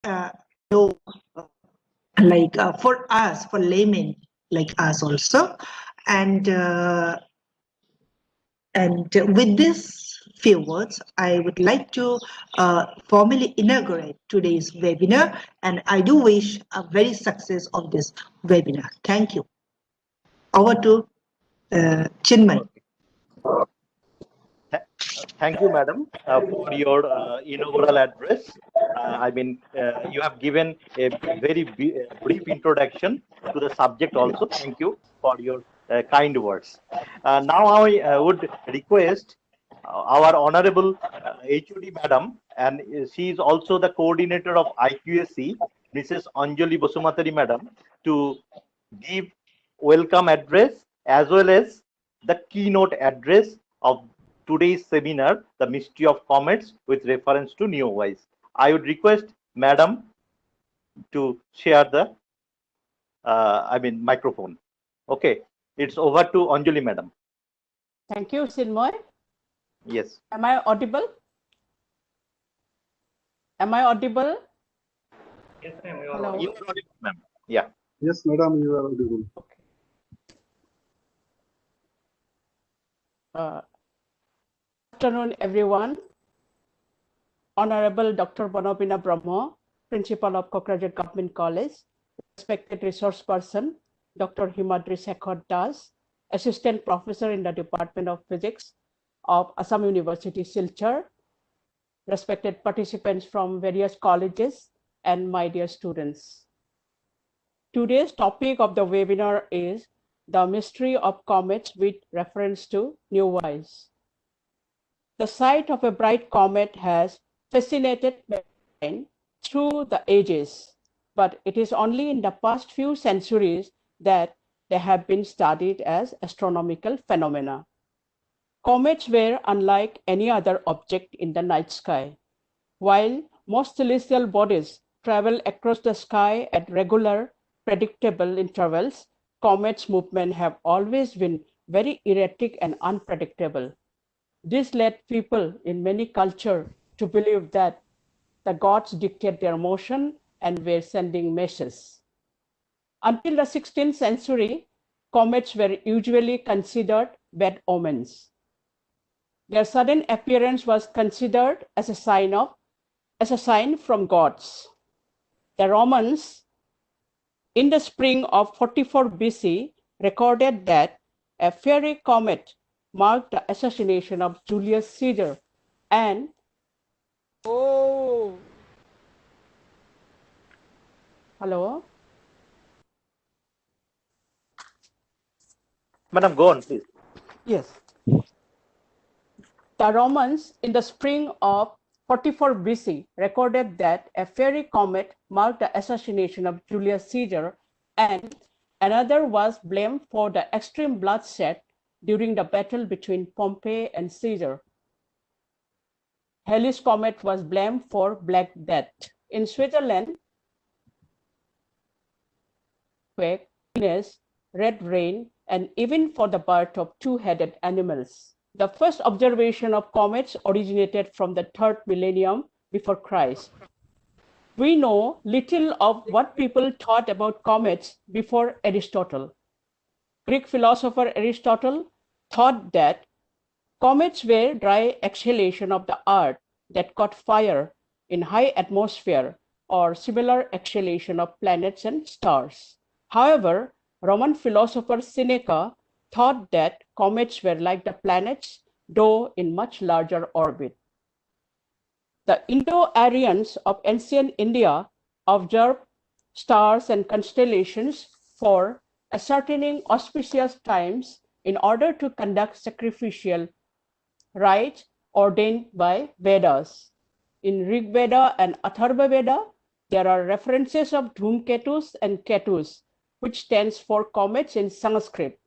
know, like for us, for laymen like us also, and with this few words, I would like to formally inaugurate today's webinar, and I do wish a very success of this webinar. Thank you. Over to Chinmay. Thank you, madam, for your inaugural address. You have given a very brief introduction to the subject also. Thank you for your kind words. Now I would request our honorable HOD madam, and she is also the coordinator of IQSC, Mrs. Anjali Basumatari madam, to give welcome address as well as the keynote address of today's seminar, The Mystery of Comets, with reference to Neowise. I would request Madam to share the microphone. Okay, it's over to Anjali Madam. Thank you, Chinmay. Yes. Am I audible? Am I audible? Yes, ma'am. You are audible, ma'am. Yeah. Yes, madam, you are audible. Okay. Good afternoon, everyone. Honorable Dr. Banobina Brahma, Principal of Kokrajhar Government College, respected resource person, Dr. Himadri Shekhar Das, Assistant Professor in the Department of Physics of Assam University, Silchar, respected participants from various colleges, and my dear students. Today's topic of the webinar is the mystery of comets with reference to Neowise. The sight of a bright comet has fascinated mankind through the ages, but it is only in the past few centuries that they have been studied as astronomical phenomena. Comets were unlike any other object in the night sky. While most celestial bodies travel across the sky at regular, predictable intervals, comets' movements have always been very erratic and unpredictable. This led people in many cultures to believe that the gods dictate their motion and were sending messages. Until the 16th century, comets were usually considered bad omens. Their sudden appearance was considered as a sign from gods. The Romans, in the spring of 44 BC, recorded that a fiery comet marked the assassination of Julius Caesar and hello? Madam, go on, please. Yes. The Romans, in the spring of 44 BC, recorded that a fiery comet marked the assassination of Julius Caesar, and another was blamed for the extreme bloodshed during the battle between Pompey and Caesar. Halley's comet was blamed for Black Death. In Switzerland, quake, red rain, and even for the birth of two-headed animals. The first observation of comets originated from the 3rd millennium before Christ. We know little of what people thought about comets before Aristotle. Greek philosopher Aristotle thought that comets were dry exhalation of the earth that caught fire in high atmosphere or similar exhalation of planets and stars. However, Roman philosopher Seneca thought that comets were like the planets, though in much larger orbit. The Indo-Aryans of ancient India observed stars and constellations for ascertaining auspicious times in order to conduct sacrificial rites ordained by Vedas. In Rig Veda and Atharva Veda, there are references of Dhumketus and Ketus, which stands for comets in Sanskrit.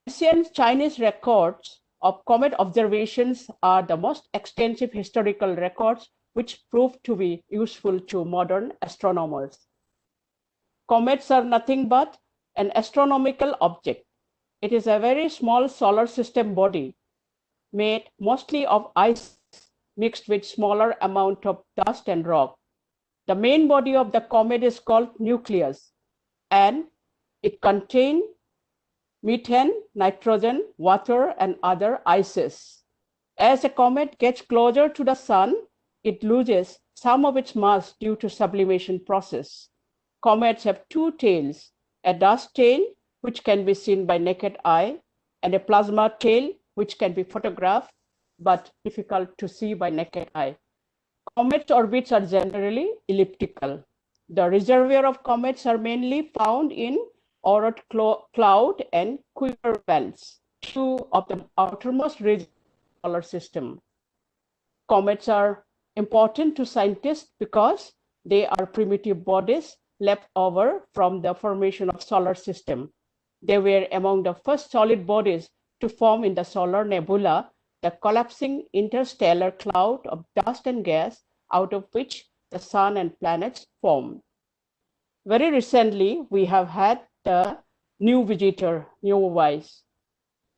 Ancient Chinese records of comet observations are the most extensive historical records which prove to be useful to modern astronomers. Comets are nothing but an astronomical object. It is a very small solar system body made mostly of ice mixed with smaller amount of dust and rock. The main body of the comet is called nucleus, and it contains methane, nitrogen, water, and other ices. As a comet gets closer to the sun, it loses some of its mass due to sublimation process. Comets have two tails, a dust tail, which can be seen by naked eye, and a plasma tail, which can be photographed, but difficult to see by naked eye. Comets' orbits are generally elliptical. The reservoir of comets are mainly found in Oort cloud and Kuiper belts, two of the outermost regions of the solar system. Comets are important to scientists because they are primitive bodies left over from the formation of solar system. They were among the first solid bodies to form in the solar nebula, the collapsing interstellar cloud of dust and gas out of which the sun and planets form. Very recently, we have had the new visitor, Neowise,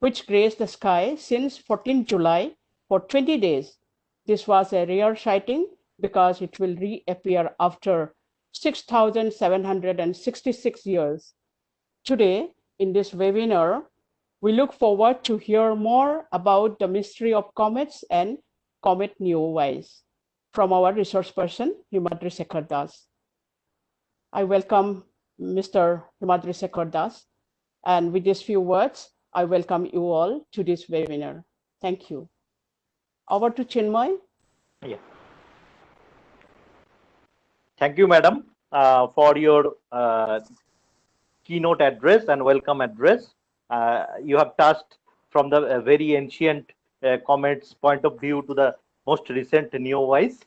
which graced the sky since 14 July for 20 days. This was a rare sighting because it will reappear after 6,766 years. Today, in this webinar, we look forward to hear more about the mystery of comets and comet Neowise from our resource person, Himadri Shekhar Das. I welcome Mr. Himadri Shekhar Das, and with these few words, I welcome you all to this webinar. Thank you. Over to Chinmay. Yeah. Thank you, madam, for your keynote address and welcome address. You have touched from the very ancient comets point of view to the most recent Neowise.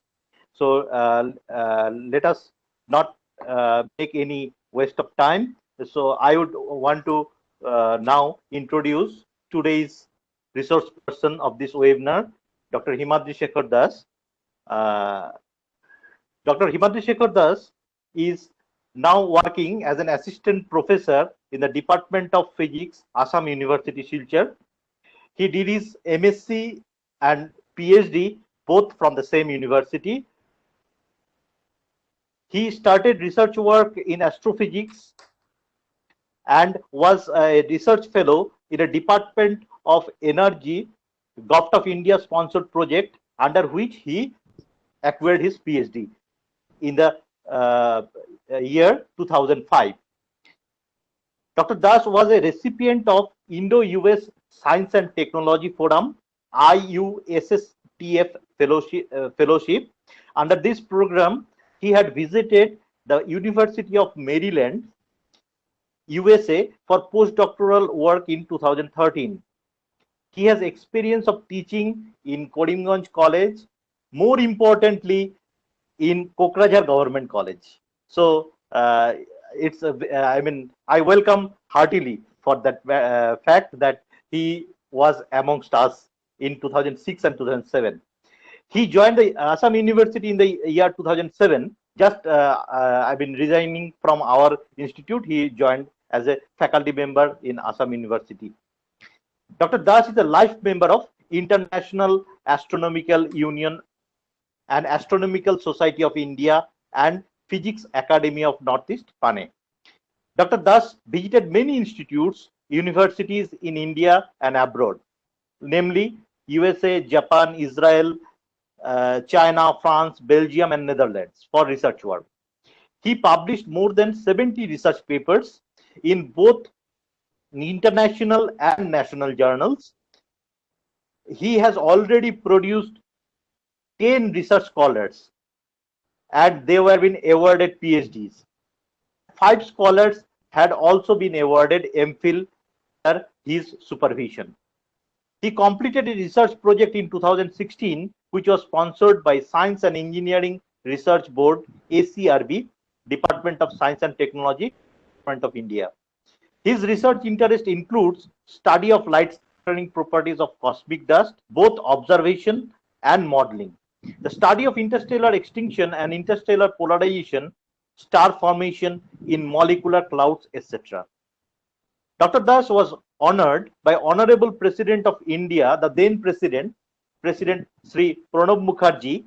So let us not make any waste of time. So I would want to now introduce today's resource person of this webinar, Dr. Himadri Shekhar Das. Dr. Himadri Shekhar Das is now working as an assistant professor in the Department of Physics, Assam University, Silchar. He did his MSc and PhD both from the same university. He started research work in astrophysics and was a research fellow in a Department of Energy, Government of India sponsored project under which he acquired his PhD in the year 2005. Dr. Das was a recipient of Indo-US Science and Technology Forum IUSSTF fellowship. Under this program, he had visited the University of Maryland, USA for postdoctoral work in 2013. He has experience of teaching in Karimganj College, more importantly in Kokrajhar Government College. So it's I welcome heartily for that fact that he was amongst us in 2006 and 2007. He joined the Assam University in the year 2007. Just resigning from our institute, he joined as a faculty member in Assam University. Dr. Das is a life member of International Astronomical Union and Astronomical Society of India and Physics Academy of Northeast, Pune. Dr. Das visited many institutes, universities in India and abroad, namely USA, Japan, Israel, China, France, Belgium, and Netherlands for research work. He published more than 70 research papers in both international and national journals. He has already produced 10 research scholars and they were been awarded PhDs. 5 scholars had also been awarded MPhil under his supervision. He completed a research project in 2016 which was sponsored by Science and Engineering Research Board, ACRB, Department of Science and Technology, Government of India. His research interest includes study of light scattering properties of cosmic dust, both observation and modeling, the study of interstellar extinction and interstellar polarization, star formation in molecular clouds, etc. Dr. Das was honored by Honorable President of India, the then President Sri Pranab Mukherjee,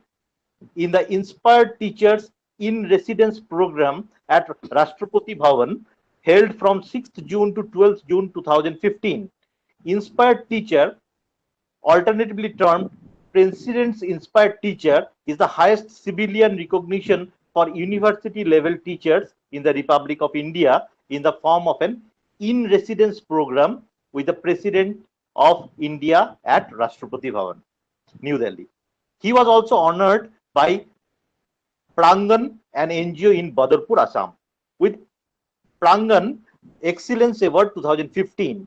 in the Inspired Teachers in-residence program at Rashtrapati Bhavan held from 6th June to 12th June 2015. Inspired Teacher, alternatively termed President's Inspired Teacher, is the highest civilian recognition for university level teachers in the Republic of India in the form of an in-residence program with the President of India at Rashtrapati Bhavan, New Delhi. He was also honored by Prangan, an NGO in Badarpur, Assam, with Prangan Excellence Award 2015.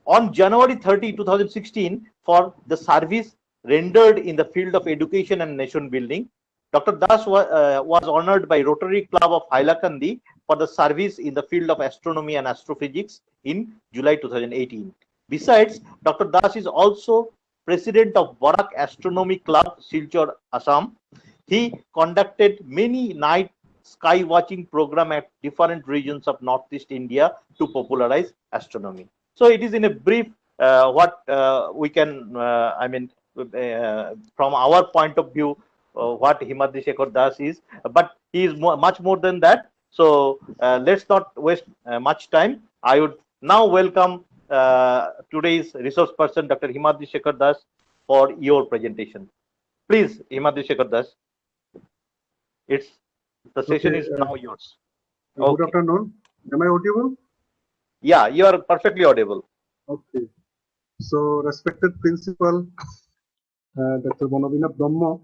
On January 30, 2016, for the service rendered in the field of education and nation building, Dr. Das was honored by Rotary Club of Hailakandi for the service in the field of astronomy and astrophysics in July 2018. Besides, Dr. Das is also president of Barak Astronomy Club, Silchar, Assam. He conducted many night sky watching program at different regions of Northeast India to popularize astronomy. So it is in a brief what we can, from our point of view, what Himadri Shekhar Das is, but he is much more than that. So let's not waste much time. I would now welcome today's resource person, Dr. Himadri Shekhar Das, for your presentation. Please, Himadri Shekhar Das. The session is now yours. Good afternoon. Am I audible? Yeah, you are perfectly audible. Okay. So, respected Principal, Dr. Bonavina Brahma,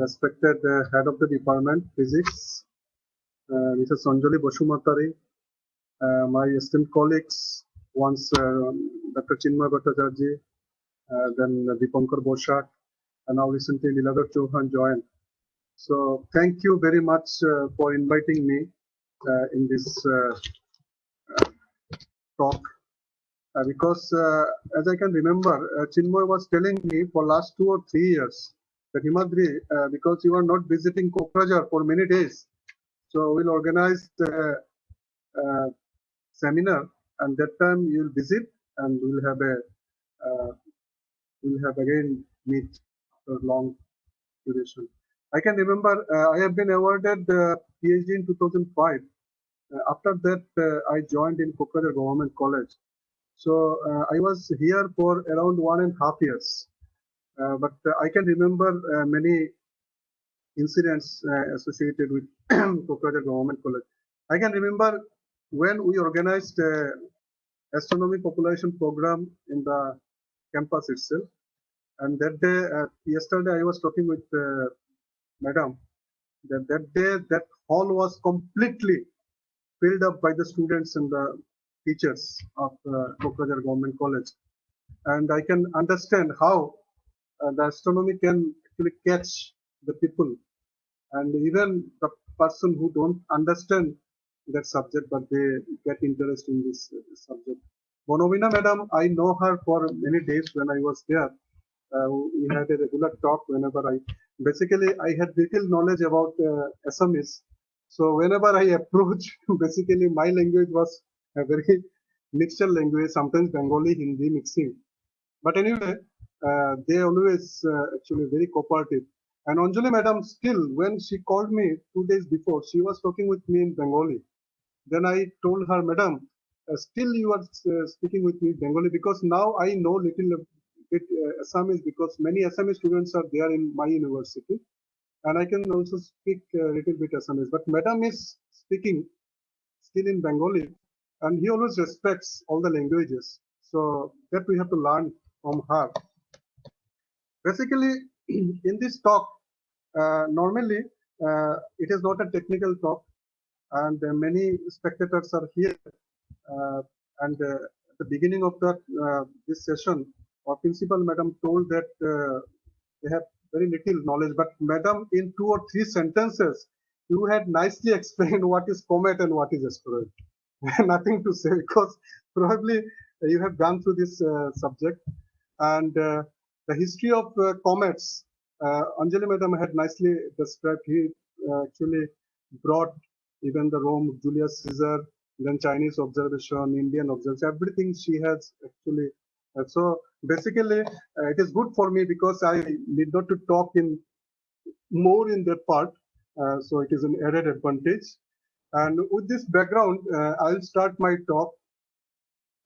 respected Head of the Department, Physics, Mrs. Sanjali Basumatari, my esteemed colleagues, once Dr. Chinmay Bhattacharya, then Dipankar Boshak, and now recently Liladhar Chauhan joined. So, thank you very much for inviting me in this talk. Because as I can remember, Chinmay was telling me for last 2 or 3 years that Himadri, because you are not visiting Kokrajhar for many days, so we'll organize a seminar, and that time you'll visit and we'll have again meet for long duration. I can remember I have been awarded PhD in 2005. After that, I joined in Kokrajhar Government College. So I was here for around 1.5 years, but I can remember many incidents associated with Kokrajhar Government College. I can remember when we organized astronomy population program in the campus itself, and that day, yesterday I was talking with Madam, that day that hall was completely filled up by the students and the teachers of Kokrajhar Government College, and I can understand how the astronomy can actually catch the people, and even the person who don't understand that subject but they get interested in this subject. Bonavina Madam, I know her for many days when I was there. We had a regular talk whenever basically I had little knowledge about Assamese. So whenever I approach, basically my language was a very mixture language, sometimes Bengali, Hindi mixing. But anyway, they always actually very cooperative. And Anjali Madam, still when she called me 2 days before, she was talking with me in Bengali. Then I told her, Madam, still you are speaking with me Bengali, because now I know little bit Assamese, because many Assamese students are there in my university. And I can also speak a little bit Assamese. But Madam is speaking still in Bengali, and he always respects all the languages. So that we have to learn from her. Basically, in this talk, normally it is not a technical talk, and many spectators are here. And at the beginning of that this session, our principal Madam told that they have very little knowledge, but Madam, in 2 or 3 sentences, you had nicely explained what is comet and what is asteroid. Nothing to say, because probably you have gone through this subject, and the history of comets. Anjali Madam had nicely described. He actually brought even the Rome, Julius Caesar, then Chinese observation, Indian observation, everything she has actually. So basically, it is good for me because I need not to talk in more in that part. So it is an added advantage. And with this background, I'll start my talk.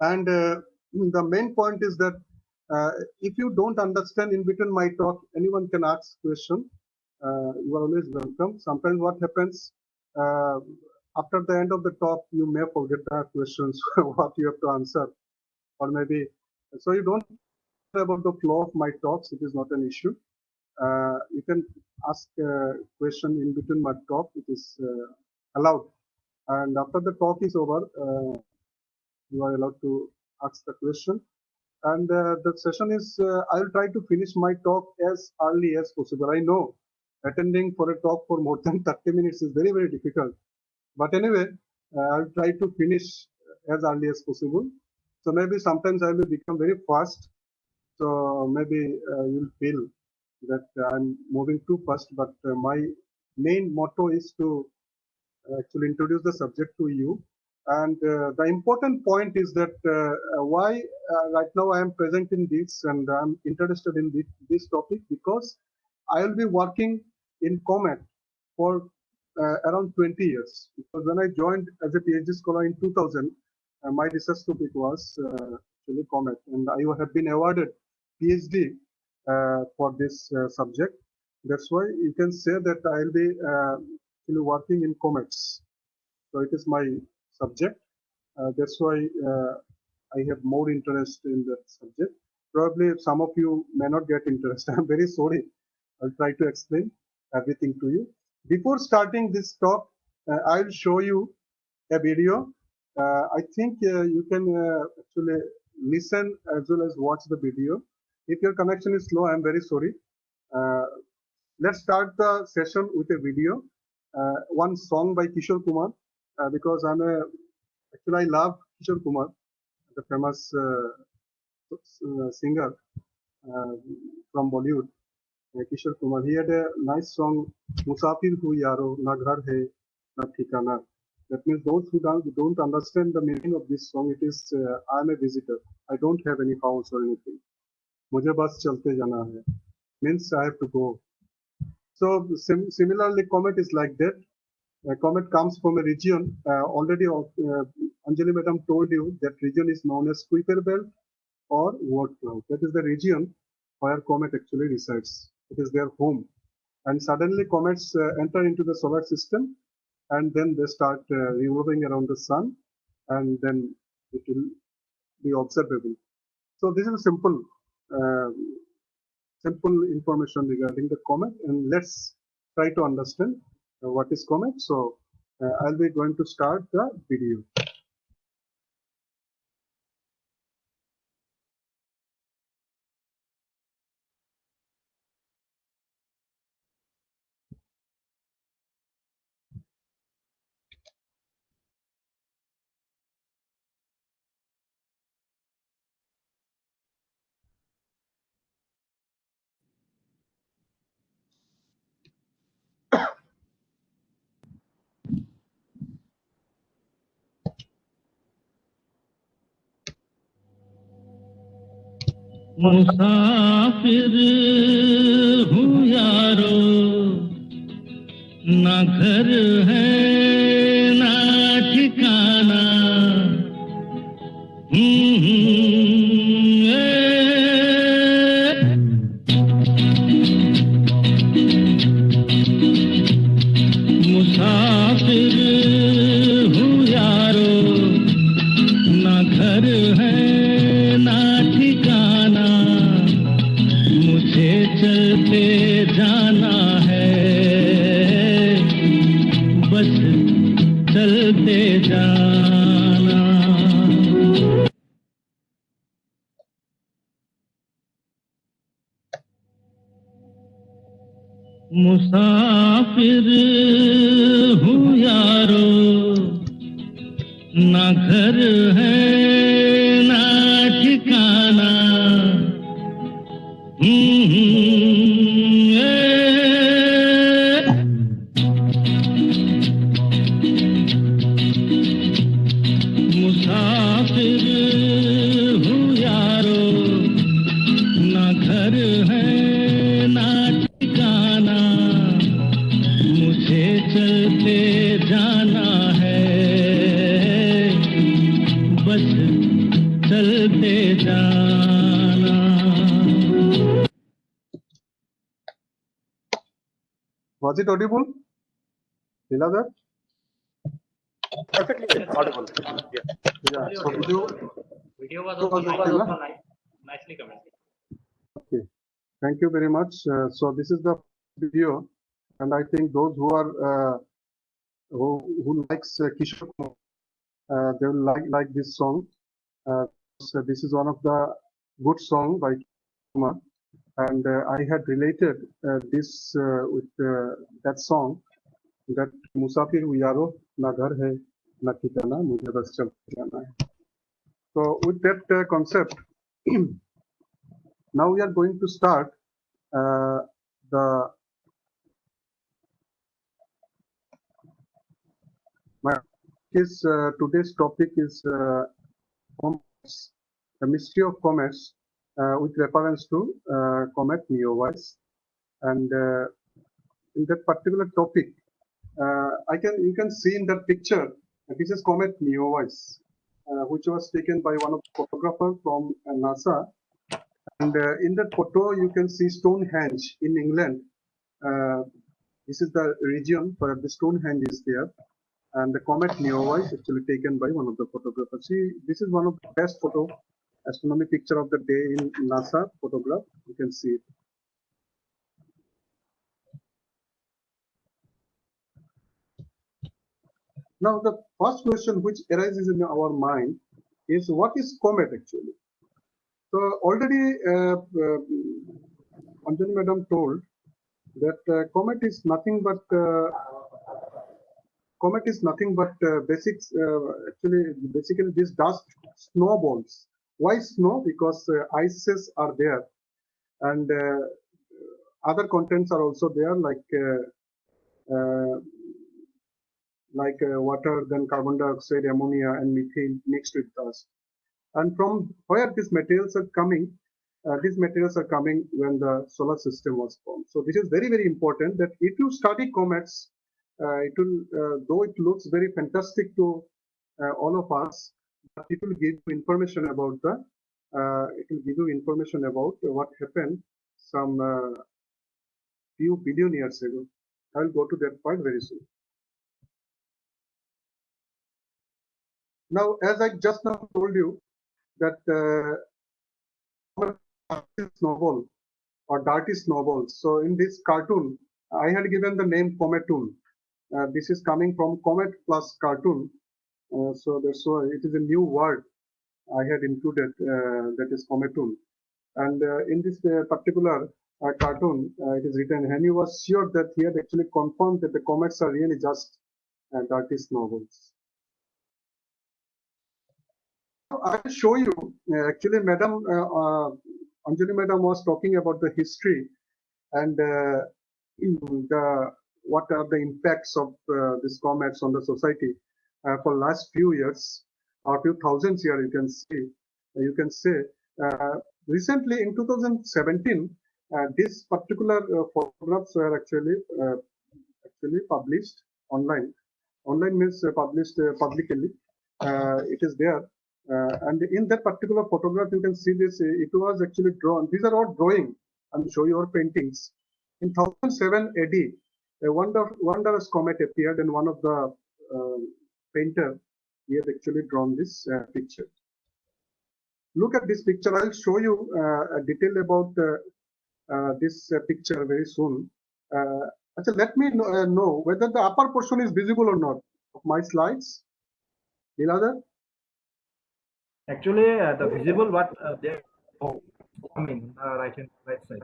And the main point is that if you don't understand in between my talk, anyone can ask question. You are always welcome. Sometimes what happens, after the end of the talk, you may forget the questions, what you have to answer. Or maybe, so you don't care about the flow of my talks, it is not an issue. You can ask a question in between my talk, it is allowed. And after the talk is over, you are allowed to ask the question. And the session is, I will try to finish my talk as early as possible. I know attending for a talk for more than 30 minutes is very, very difficult. But anyway, I'll try to finish as early as possible. So maybe sometimes I will become very fast. So maybe you'll feel that I'm moving too fast. But my main motto is to actually introduce the subject to you. And the important point is that why right now I am present in this and I'm interested in this topic, because I will be working in COMET for around 20 years. Because when I joined as a PhD scholar in 2000, my research topic was actually COMET, and I have been awarded PhD for this subject. That's why you can say that I will be actually working in COMETs. So it is my subject. That's why I have more interest in that subject. Probably some of you may not get interested. I'm very sorry. I'll try to explain everything to you. Before starting this talk, I'll show you a video. I think you can actually listen as well as watch the video. If your connection is slow, I'm very sorry. Let's start the session with a video. One song by Kishore Kumar, because actually I love Kishore Kumar, the famous singer from Bollywood. Kishore Kumar, he had a nice song, Musafir Hu Yaro, Na Ghar Hai, Na Thikana. That means those who don't understand the meaning of this song, it is, I'm a visitor. I don't have any house or anything. Mujhe bas chalte jana hai. Means I have to go. So similarly, COMET is like that. COMET comes from a region, already Anjali Madam told you that region is known as Kuiper Belt or Ward Cloud. That is the region where COMET actually resides. It is their home. And suddenly comets enter into the solar system, and then they start revolving around the sun, and then it will be observable. So this is a simple information regarding the comet, and let's try to understand what is comet. So I'll be going to start the video. मुसाफिर हूँ यारो, ना घर है ना ठिकाना। मुसाफिर हूँ यारो, ना घर है ना ठिकाना। मुझे चलते जाना है, बस चलते जाना। मुसाफिर हूँ यारो, ना घर है ना ठिकाना। मुसाफिर हूँ यारो, ना घर है ना ठिकाना। चलते जाना है, बस चलते जाना। Was it audible? Leela? Perfectly audible. Yes. Yeah. So video Video was was also okay, na? nicely commented. Okay. Thank you very much. So this is the video, and I think those who are who likes Kishore Kumar, they will like this song. So this is one of the good song by Kishore Kumar, and I had related this with that song, that Musafir hu yaro na ghar hai na ठिकाना मुझे बस चलते जाना है. So with that concept, now we are going to start today's topic is commerce, the mystery of commerce, with reference to Comet Neowise. And in that particular topic, you can see in that picture, this is Comet Neowise, which was taken by one of the photographers from NASA. And in that photo, you can see Stonehenge in England. This is the region where the Stonehenge is there. And the Comet Neowise actually taken by one of the photographers. See, this is one of the best astronomy picture of the day in NASA photograph. You can see it. Now, the first question which arises in our mind is, what is comet actually? So already Anjali Madam told that comet is nothing but basically this dust snowballs. Why snow? Because ices are there, and other contents are also there, like water, then carbon dioxide, ammonia, and methane mixed with dust. And from where these materials are coming? These materials are coming when the solar system was formed. So this is very, very important, that if you study comets, it will, though it looks very fantastic to all of us, but it will give you information about what happened some few billion years ago. I will go to that point very soon. Now, as I just now told you, that snowball or dirty snowballs. So in this cartoon, I had given the name Cometoon. This is coming from comet plus cartoon. So it is a new word I had included, that is Cometoon. And in this particular cartoon, it is written, Henry was sure that he had actually confirmed that the comets are really just dirty snowballs. I'll show you, actually, Madam Anjali Madam was talking about the history and what are the impacts of these comets on the society for last few years or few thousands years. You can say recently in 2017, these particular photographs were actually published online. Online means published publicly. It is there. And in that particular photograph, you can see this. It was actually drawn. These are all drawing. I'm showing you our paintings. In 1007 AD, a wondrous comet appeared, and one of the painter, he had actually drawn this picture. Look at this picture. I'll show you a detail about this picture very soon. Achha, let me know whether the upper portion is visible or not of my slides. Leela? Actually, the visible what they are coming right side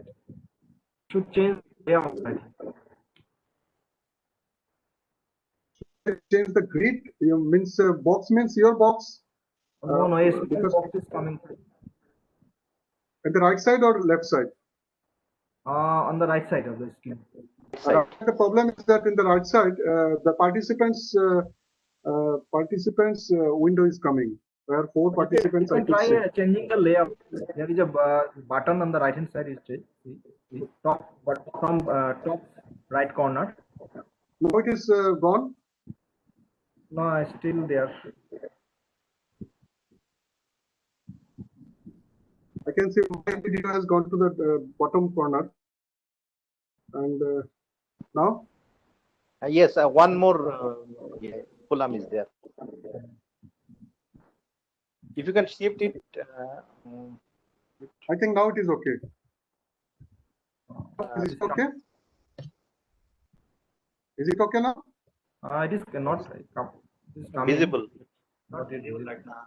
should change layout. Change the grid. You means box means your box. No, yes, because box is coming at the right side or left side. On the right side of the screen. The problem is that in the right side, the participants window is coming. There are 4 participants. You can try changing the layout. There is a button on the right hand side. Is top, but from top right corner. Now it is gone. No, it's still there. I can see my video has gone to the bottom corner. And now? Yes, one more yeah, column is there. If you can shift it. I think now it is okay. Is it okay? Is it okay now? It is not Visible. Not visible right now.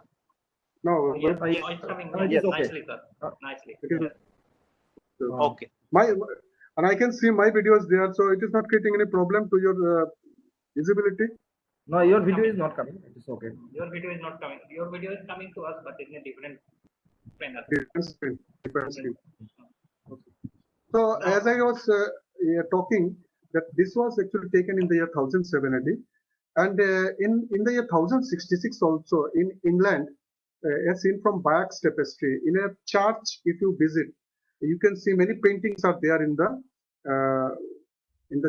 No. Yeah, it's coming. it Yes, is okay. nicely, sir. Nicely. It is, Okay. and I can see my videos there, so it is not creating any problem to your visibility. No, your video is not coming. It is okay. Your video is not coming. Your video is coming to us, but in a different panel. Different screen. Different screen. So as I was talking, that this was actually taken in the year 1070, and in the year 1066 also in England, as seen from Bayeux Tapestry, in a church, if you visit, you can see many paintings are there in the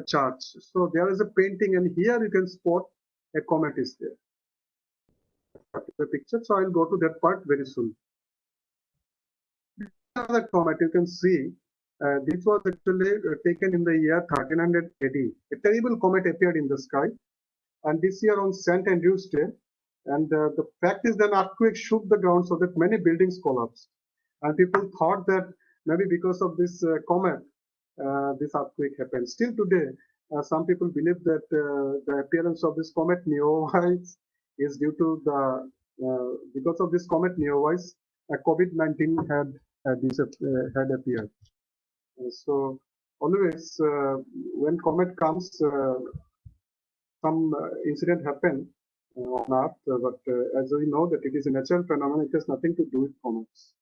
church. So there is a painting, and here you can spot a comet is there. The picture, so I'll go to that part very soon. Another comet you can see. This was actually taken in the year 1300 AD. A terrible comet appeared in the sky, and this year on St. Andrew's Day. And the fact is that an earthquake shook the ground so that many buildings collapsed. And people thought that maybe because of this comet, this earthquake happened. Still today, some people believe that the appearance of this comet Neowise is due to the because of this comet Neowise, COVID-19 had appeared. So always when comet comes, some incident happen on Earth, but as we know that it is a natural phenomenon, it has nothing to do with comets.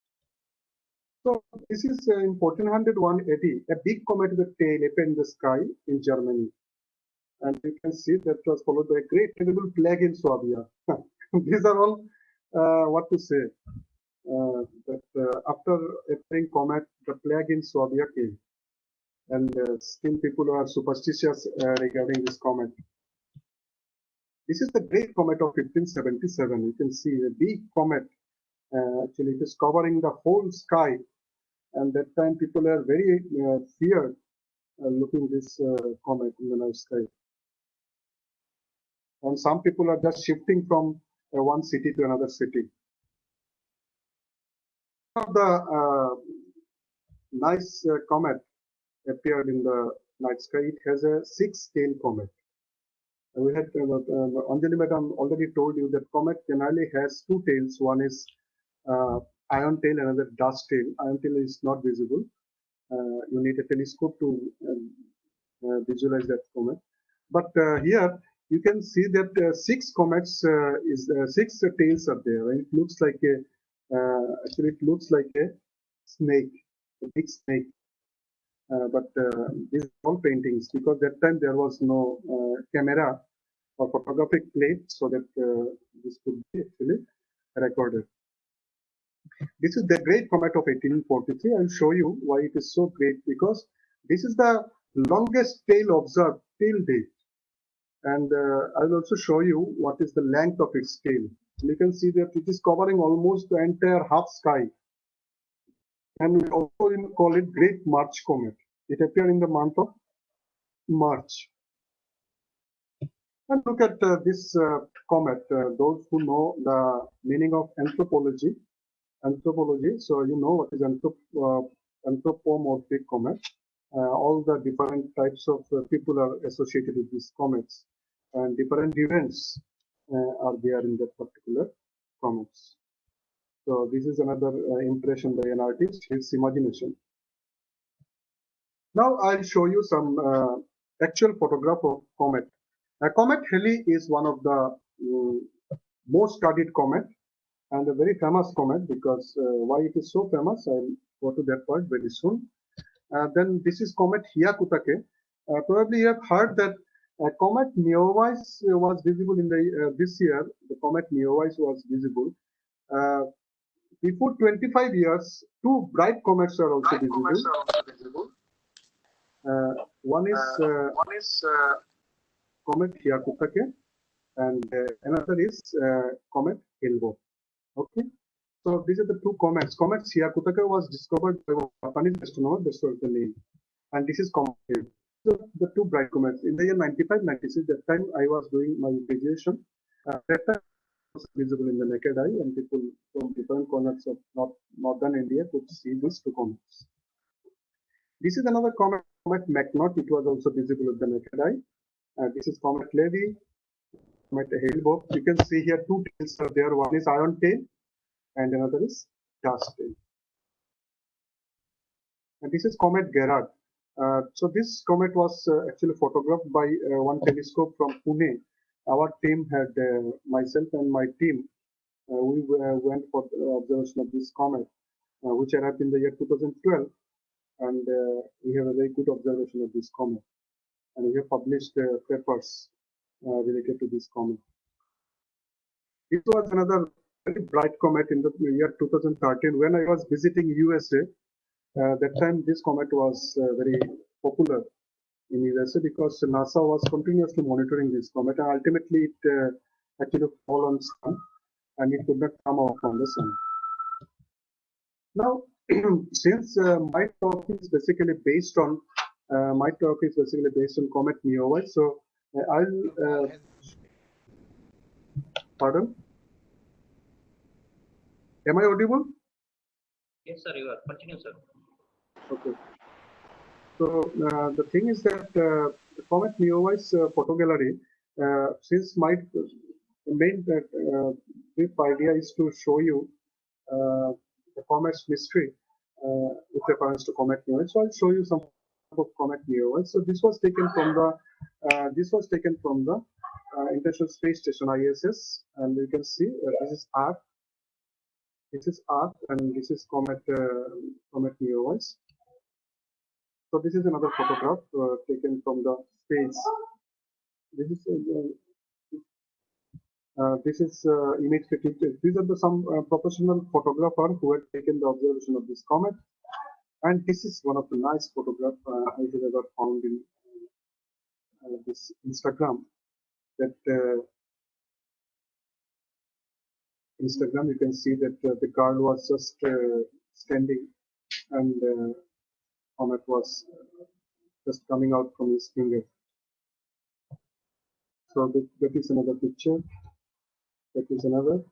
So this is in 1401 AD, a big comet with a tail appeared in the sky in Germany. And you can see that was followed by a great terrible plague in Swabia. These are all what to say. After appearing comet, the plague in Swabia came. And still people are superstitious regarding this comet. This is the great comet of 1577. You can see a big comet. Actually, it is covering the whole sky. And that time people are very feared looking this comet in the night sky. And some people are just shifting from one city to another city. The nice comet appeared in the night sky. It has a 6-tailed comet. We had Anjali madam already told you that comet generally has 2 tails. One is iron tail, another dust tail. Iron tail is not visible. You need a telescope to visualize that comet. But here you can see that 6 comets is 6 tails are there. And it looks like a actually it looks like a snake, a big snake. But these are all paintings because that time there was no camera or photographic plate, so that this could be actually recorded. This is the great comet of 1843. I'll show you why it is so great, because this is the longest tail observed till date. And I'll also show you what is the length of its tail. You can see that it is covering almost the entire half sky. And we also call it Great March Comet. It appeared in the month of March. And look at this comet. Those who know the meaning of anthropology, so you know what is anthropomorphic comet. All the different types of people are associated with these comets, and different events are there in that particular comets. So this is another impression by an artist, his imagination. Now I'll show you some actual photograph of comet. Comet Halley is one of the most studied comet and a very famous comet, because why it is so famous, I'll go to that part very soon. Then this is comet Hyakutake. Probably you have heard that comet Neowise was visible in the this year. The comet Neowise was visible. Before 25 years, 2 bright comets are also visible. One is comet Hyakutake, and another is comet Hale-Bopp. Okay, so these are the two comets. Comet Hyakutake was discovered by a Japanese astronomer, that's what the name, and this is comet Hale. So the two bright comets in the year 95-96. That time I was doing my graduation. That time it was visible in the naked eye, and people from different corners of northern India could see these two comets. This is another comet, comet McNaught. It was also visible with the naked eye. This is comet Levy, comet Hale-Bopp. You can see here two tails are there. One is iron tail, and another is dust tail. And this is comet Gerard. So this comet was actually photographed by one telescope from Pune. Our team had myself and my team. We went for observation of this comet, which arrived in the year 2012. And we have a very good observation of this comet, and we have published papers related to this comet. This was another very bright comet in the year 2013 when I was visiting USA. That time this comet was very popular in USA because NASA was continuously monitoring this comet, and ultimately it actually fell on sun, and it could not come out from the sun. Now, since my talk is basically based on comet Neowise, so I'll pardon. Am I audible? Yes, sir, you are. Continue, sir. Okay. So the thing is that the comet Neowise photo gallery, since my main brief idea is to show you the comet's mystery with reference to comet Neowise. So I'll show you some of comet Neowise. So this was taken from the International Space Station ISS, and you can see this is Earth. This is Earth, and this is comet Neowise. So this is another photograph taken from the space. This is image 52. These are some professional photographers who had taken the observation of this comet, and this is one of the nice photographs I have ever found in this Instagram. That Instagram, you can see that the girl was just standing, and comet was just coming out from his finger. So that is another picture. That is another.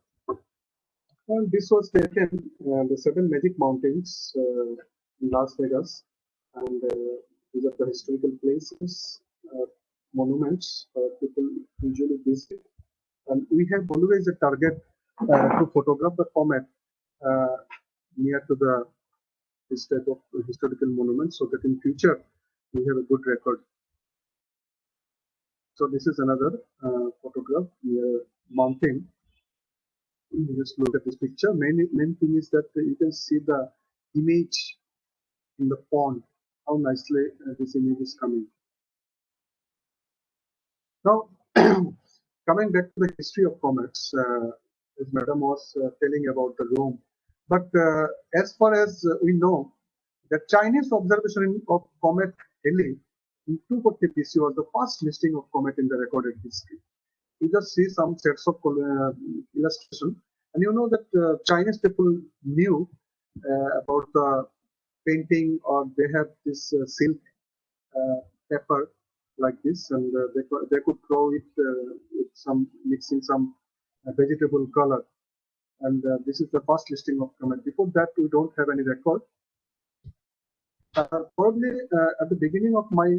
And this was taken the 7 Magic Mountains in Las Vegas, and these are the historical places, monuments people usually visit. And we have always a target to photograph the comet near to this type of historical monuments, so that in future we have a good record. So this is another photograph near mountain. You just look at this picture. Main thing is that you can see the image in the pond, how nicely this image is coming. Now, coming back to the history of comets, as Madam was telling about the Rome. But as far as we know, the Chinese observation of comet Halley in 240 BC was the first listing of comet in the recorded history. You just see some sets of illustration, and you know that Chinese people knew about the painting, or they have this silk paper like this, and they could draw it with some mixing some vegetable color, and this is the first listing of comet. Before that, we don't have any record. Probably at the beginning of my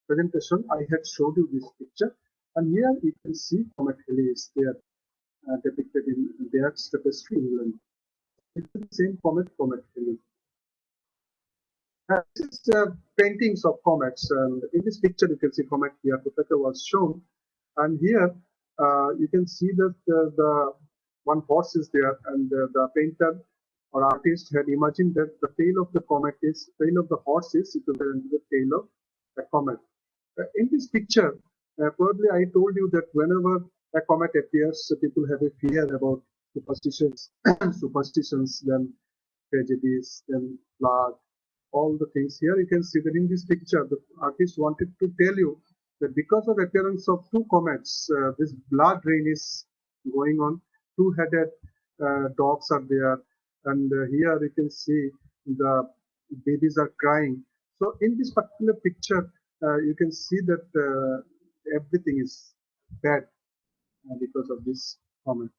presentation, I had showed you this picture, and here you can see comet Halley is there depicted in Bayard's Tapestry, England. It's the same comet Halley. This is paintings of comets, and in this picture you can see comet Hyakutake was shown, and here you can see that the one horse is there, and the painter or artist had imagined that the tail of the horse is equivalent to the tail of a comet. In this picture, probably I told you that whenever a comet appears, people have a fear about superstitions, then tragedies, then flood, all the things. Here you can see that in this picture, the artist wanted to tell you that because of appearance of two comets, this blood rain is going on. Two-headed dogs are there, and here you can see the babies are crying. So in this particular picture, you can see that everything is bad because of this comet.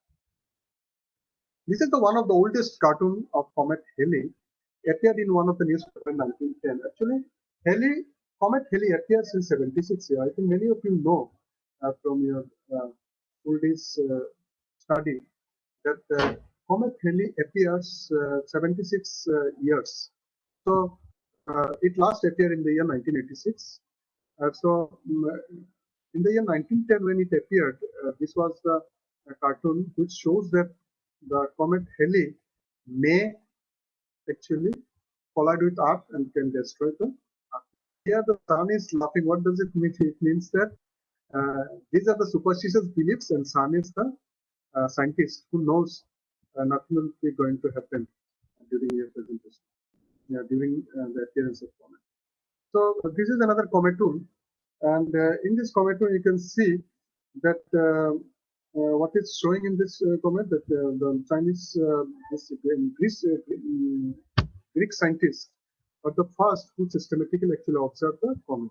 This is the one of the oldest cartoon of comet Halley. Appeared in one of the newspapers in 1910. Actually, comet Halley appears in 76 year. I think many of you know from your school days study that comet Halley appears 76 years. So it last appeared in the year 1986. In the year 1910 when it appeared, this was the cartoon which shows that the comet Halley may actually collide with Earth and can destroy the Earth. Here the sun is laughing. What does it mean? It means that these are the superstitious beliefs, and sun is the scientist who knows nothing will be going to happen during your presentation, during the appearance of comet. So this is another cometune, and in this cometune you can see that what is showing in this comet, that the Chinese, Greek scientists are the first who systematically actually observed the comet.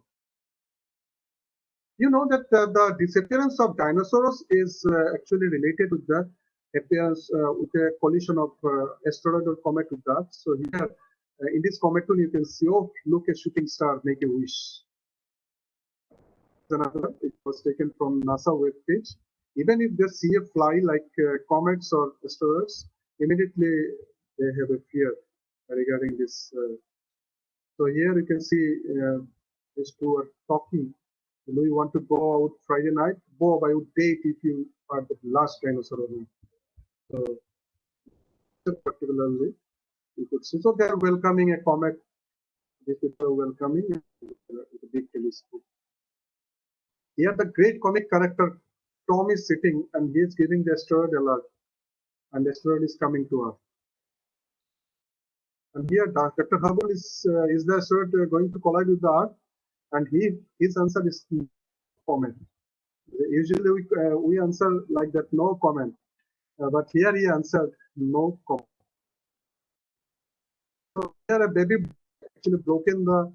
You know that the disappearance of dinosaurs is actually related with the appearance with a collision of asteroid or comet with Earth. So here in this cometune you can see, oh, look, a shooting star, make a wish. Another, it was taken from NASA web page. Even if they see a fly like comets or asteroids, immediately they have a fear regarding this. So here you can see these two are talking. Do you want to go out Friday night? Bob, I would date if you are the last dinosaur around. So particularly you could see. So they are welcoming a comet. These people are welcoming a big telescope. Here the great comic character Tom is sitting and he is giving the asteroid alert, and the asteroid is coming to Earth. And here Dr. Hubble is the asteroid going to collide with the Earth? And his answer is no comment. Usually we answer like that, no comment. But here he answered no comment. So here a baby actually broken the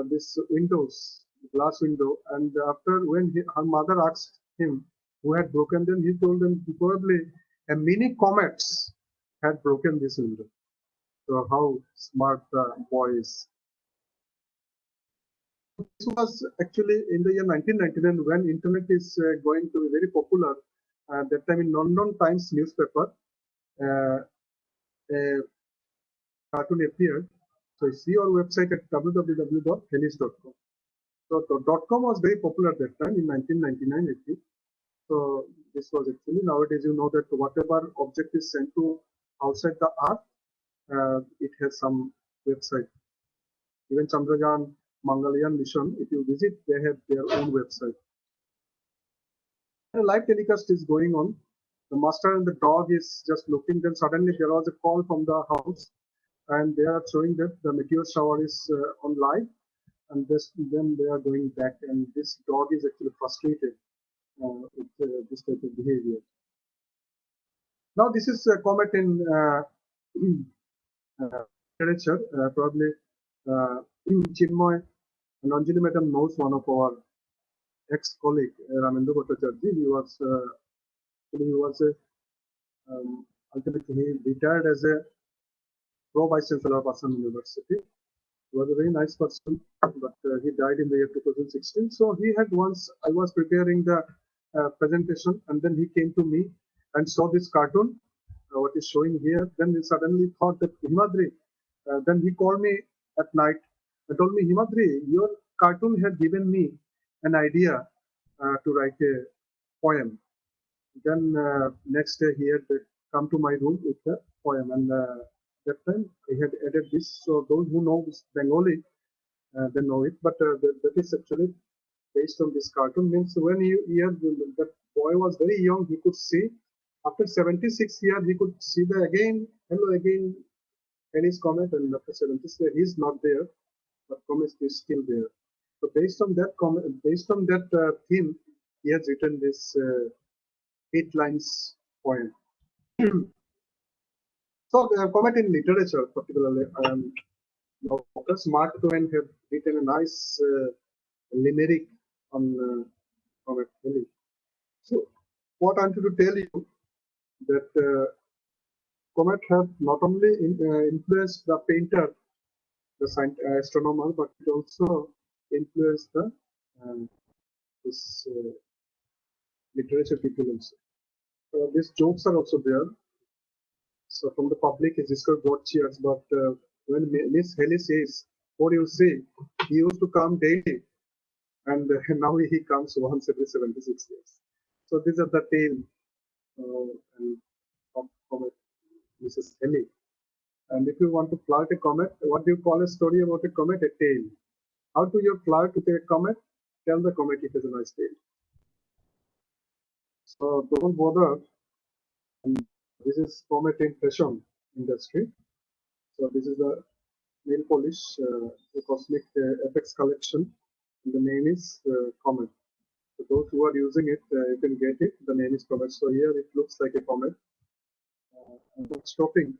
this windows, glass window, and after when her mother asked him who had broken them, he told them probably a mini comets had broken this window. So how smart the boy is. This was actually in the year 1999 when internet is going to be very popular. That time in London Times newspaper, a cartoon appeared. So see our website at www.hellis.com. So .com was very popular at that time in 1999, I think. So this was actually, nowadays you know that whatever object is sent to outside the Earth, it has some website. Even Chandrayaan, Mangalyaan mission, if you visit, they have their own website. A live telecast is going on. The master and the dog is just looking. Then suddenly there was a call from the house, and they are showing that the meteor shower is on live, and then they are going back. And this dog is actually frustrated with this type of behavior. Now this is a comet in literature. Probably Chinmoy and Anjali Madam knows one of our ex-colleague, Ramendra Bhattacharjee. Ultimately he retired as a pro vice chancellor of Assam University. He was a very nice person, but he died in the year 2016. So he had once, I was preparing the presentation, and then he came to me and saw this cartoon, what is showing here. Then he suddenly thought that Himadri, then he called me at night and told me, Himadri, your cartoon had given me an idea to write a poem. Then next day he had come to my room with the poem, and that time I had added this. So those who know Bengali, they know it. But that is actually based on this cartoon. Means when that boy was very young, he could see. After 76 years, he could see hello again, Halley's comet, and after 76 years, he's not there, but comet is still there. So based on that theme, he has written this 8 lines poem. So comet in literature, particularly, Mark Twain have written a nice limerick on comet Halley. So what I'm trying to tell you that comet have not only influenced the painter, the astronomer, but it also influenced the this literature people also. These jokes are also there. So from the public, his discourse got cheers. But when Miss Haley says, "What do you say?" He used to come daily, and now he comes once every 76 years. So these are the tale and of comet, Mrs. Haley. And if you want to flirt a comet, what do you call a story about a comet? A tale. How do you flirt with a comet? Tell the comet it is a nice tale. So don't bother. And this is comet in fashion industry. So this is the nail polish, the Cosmic FX collection. The name is Comet. So those who are using it, you can get it. The name is Comet. So here it looks like a comet. And the stopping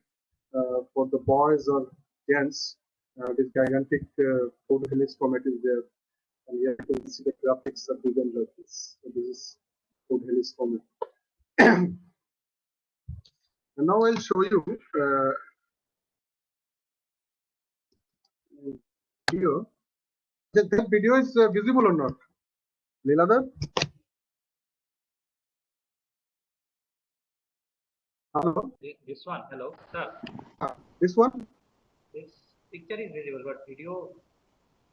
for the boys or gents, this gigantic Fort Hillis comet is there. And here you can see the graphics are given like this. So this is Fort Hillis comet. And now I'll show you here. That video is visible or not? Leeladhar? Hello? This one, hello, sir. This one? This picture is visible, but video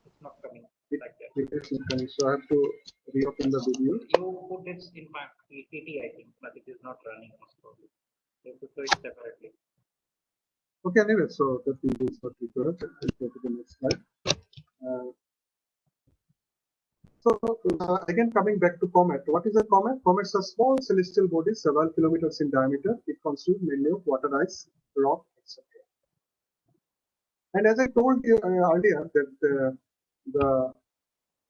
is not coming like that. It is not coming, so I have to reopen the video. You put it in my PT, I think, but it is not running most probably. You have to show it separately. Okay, anyway, so that video is not required. I'll go to the next slide. Again, coming back to comet. What is a comet? Comets are small celestial bodies several kilometers in diameter. It consists mainly of water, ice, rock, etc. And as I told you earlier, that the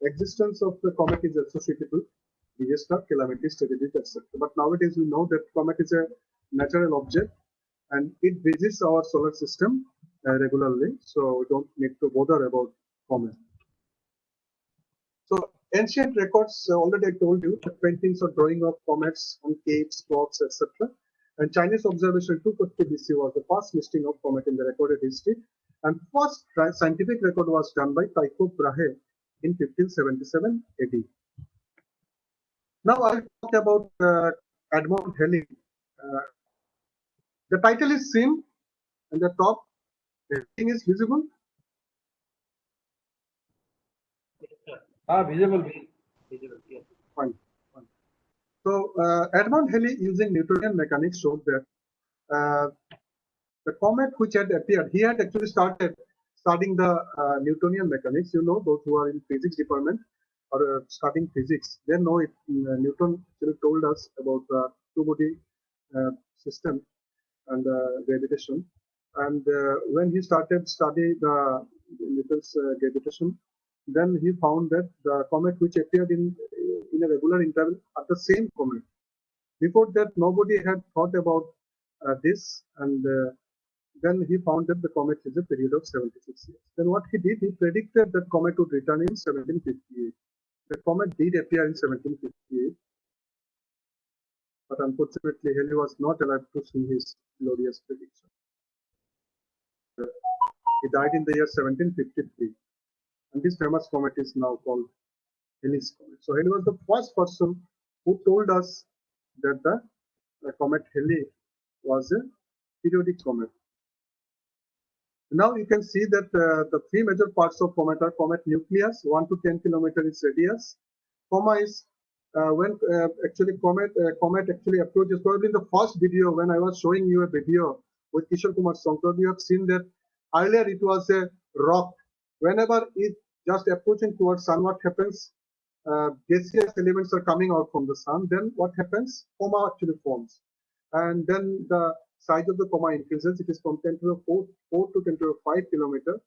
existence of the comet is associated with disaster, calamities, tragedies, etc. But nowadays we know that comet is a natural object and it visits our solar system regularly, so we don't need to bother about comet. So ancient records, already I told you, that paintings or drawing of comets on caves, clocks, etc. And Chinese observation 250 BC was the first listing of comet in the recorded history. And first scientific record was done by Tycho Brahe in 1577 AD. Now I'll talk about Edmund Halley. The title is seen and the top everything is visible. Visible. Visible, yes. Fine. So Edmund Halley using Newtonian mechanics showed that the comet which had appeared, he had actually started studying the Newtonian mechanics. You know, those who are in physics department or studying physics, they know it. Newton actually told us about the two-body system and gravitation. And when he started studying the Newton's gravitation, then he found that the comet which appeared in a regular interval are the same comet. Before that, nobody had thought about this, and then he found that the comet is a period of 76 years. Then what he did, he predicted that comet would return in 1758. The comet did appear in 1758, but unfortunately, Halley was not alive to see his glorious prediction. He died in the year 1753, and this famous comet is now called Halley's comet. So Halley was the first person who told us that the comet Halley was a periodic comet. Now you can see that the three major parts of comet are comet nucleus, 1 to 10 kilometers is radius. Coma is when actually comet actually approaches. Probably in the first video when I was showing you a video with Kishore Kumar Sankar, you have seen that earlier it was a rock. Whenever it just approaching towards sun, what happens? Gaseous elements are coming out from the sun. Then what happens? Coma actually forms, and then the size of the coma increases. It is from 10 to the 4 to 10 to the 5 kilometer,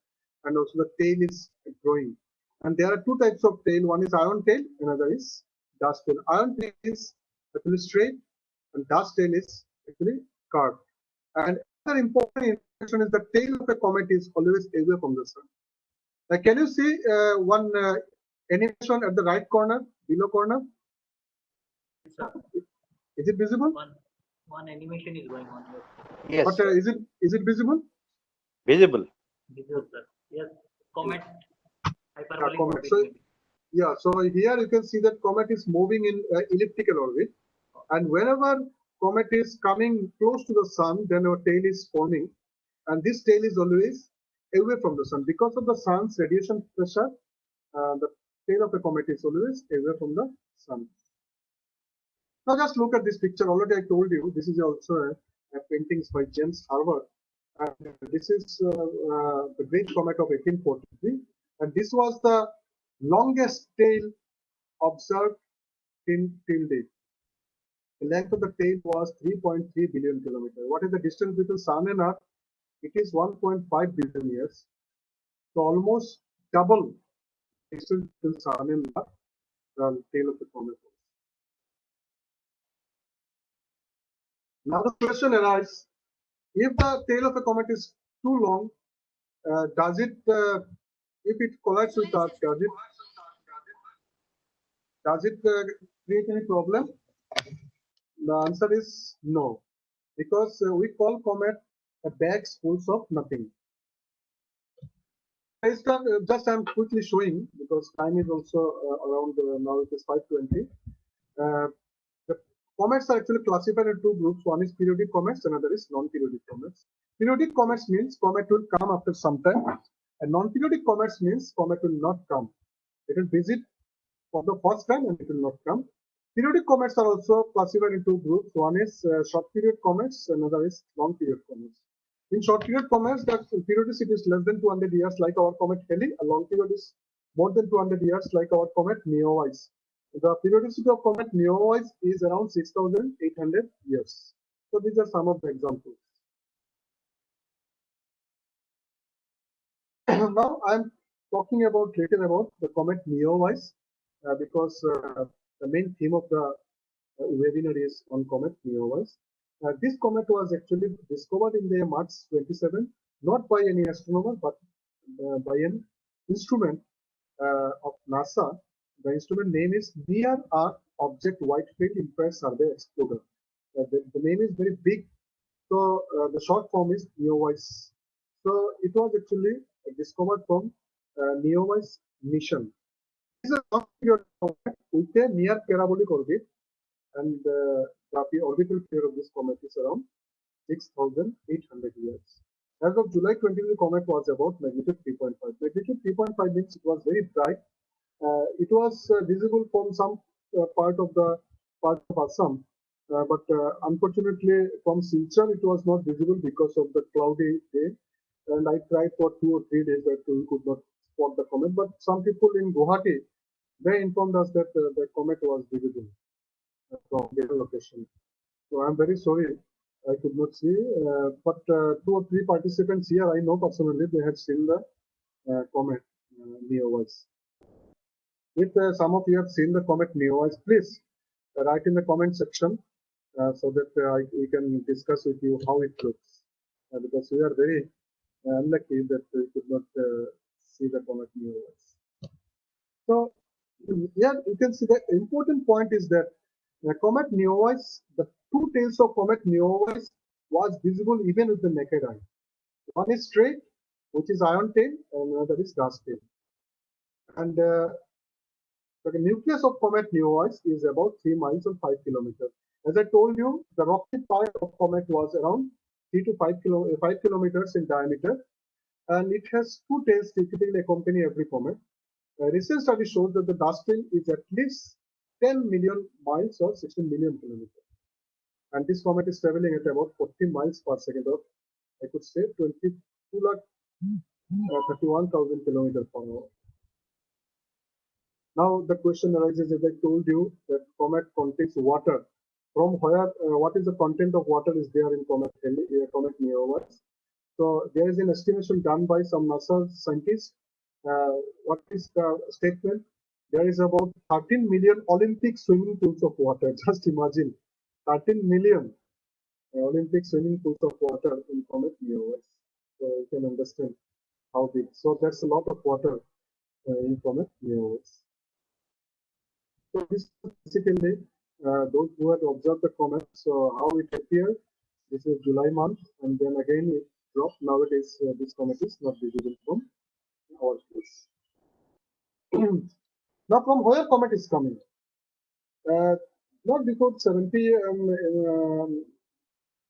and also the tail is growing. And there are two types of tail. One is ion tail, another is dust tail. Ion tail is actually straight, and dust tail is actually curved. And another important information is the tail of a comet is always away from the sun. Can you see one animation at the right corner, below corner? Sir, Is it visible? one animation is going on here. Yes, But sir. is it visible? Visible. Visual, sir. Yes, comet, hyperbolic Comet. orbit So, maybe. yeah, so here you can see that comet is moving in elliptical orbit, and whenever comet is coming close to the sun, then our tail is forming, and this tail is always away from the sun. Because of the sun's radiation pressure, the tail of a comet is always away from the sun. Now just look at this picture. Already I told you, this is also a paintings by James Harvard. And this is the great comet of 1843. And this was the longest tail observed till date. The length of the tail was 3.3 billion kilometers. What is the distance between Sun and Earth? It is 1.5 billion years. So almost double distance between Sun and Earth, the tail of the comet. Now the question arises, if the tail of a comet is too long, does it, if it collides with Earth, does it create any problem? The answer is no, because we call comet a bags full of nothing. Just I'm quickly showing, because time is also around now it is 5:20. The comets are actually classified into two groups. One is periodic comets, another is non-periodic comets. Periodic comets means comet will come after some time, and non-periodic comets means comet will not come. It will visit for the first time and it will not come. Periodic comets are also classified into groups. One is short period comets, another is long period comets. In short period comets, the periodicity is less than 200 years, like our comet Halley. A long period is more than 200 years, like our comet Neowise. The periodicity of comet Neowise is around 6,800 years. So these are some of the examples. Now I'm talking later about the comet Neowise because the main theme of the webinar is on comet Neowise. This comet was actually discovered in the March 27, not by any astronomer, but by an instrument of NASA. The instrument name is Near Earth Object Whitefield Infrared Survey Explorer. The name is very big, so the short form is Neowise. So it was actually discovered from Neowise mission. This is a period with a near parabolic orbit, and the orbital period of this comet is around 6,800 years. As of July 20, the comet was about magnitude 3.5. Magnitude 3.5 means it was very bright. It was visible from some part of Assam, but unfortunately from Silchar it was not visible because of the cloudy day. And I tried for 2 or 3 days that we could not spot the comet. But some people in Guwahati, they informed us that the comet was visible from their location. So I'm very sorry I could not see. But 2 or 3 participants here I know personally, they had seen the comet Neowise. If some of you have seen the comet Neowise, please write in the comment section so that we can discuss with you how it looks. Because we are very unlucky that we could not see the comet Neowise. So here you can see the important point is that the comet Neowise, the two tails of comet Neowise was visible even with the naked eye. One is straight, which is ion tail, and another is dust tail. And so the nucleus of comet Neowise is about 3 miles or 5 kilometers. As I told you, the rocky part of comet was around 3 to 5 kilometers in diameter, and it has two tails typically accompany every comet. A recent study shows that the dust tail is at least 10 million miles or 16 million kilometers. And this comet is traveling at about 40 miles per second, or I could say 31,000 kilometers per hour. Now the question arises, as I told you, that comet contains water. From where, what is the content of water is there in comet Neowise? So there is an estimation done by some NASA scientists what is the statement? There is about 13 million Olympic swimming pools of water. Just imagine, 13 million Olympic swimming pools of water in Comet Neowise. So you can understand how big. So that's a lot of water in Comet Neowise. So this is basically those who had observed the comet. So how it appeared. This is July month, and then again it dropped. Nowadays, this comet is not visible from our place. Now, from where comet is coming? Not before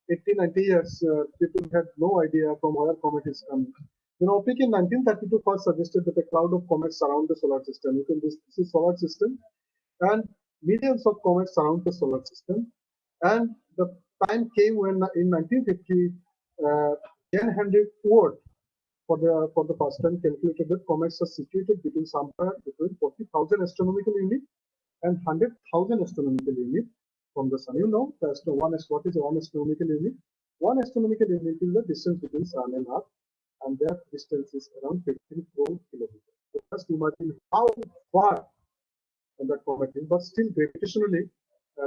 80, 90 years, people had no idea from where comet is coming. Opik in 1932 first suggested that a cloud of comets surround the solar system. You can this is solar system, and millions of comets surround the solar system. And the time came when in 1950, Ken Henrik Ford for the first time calculated that comets are situated between somewhere between 40,000 astronomical units and 100,000 astronomical units from the sun. You know, what is one astronomical unit? One astronomical unit is the distance between sun and earth, and that distance is around 54 kilometers. So just imagine how far that comet is, but still gravitationally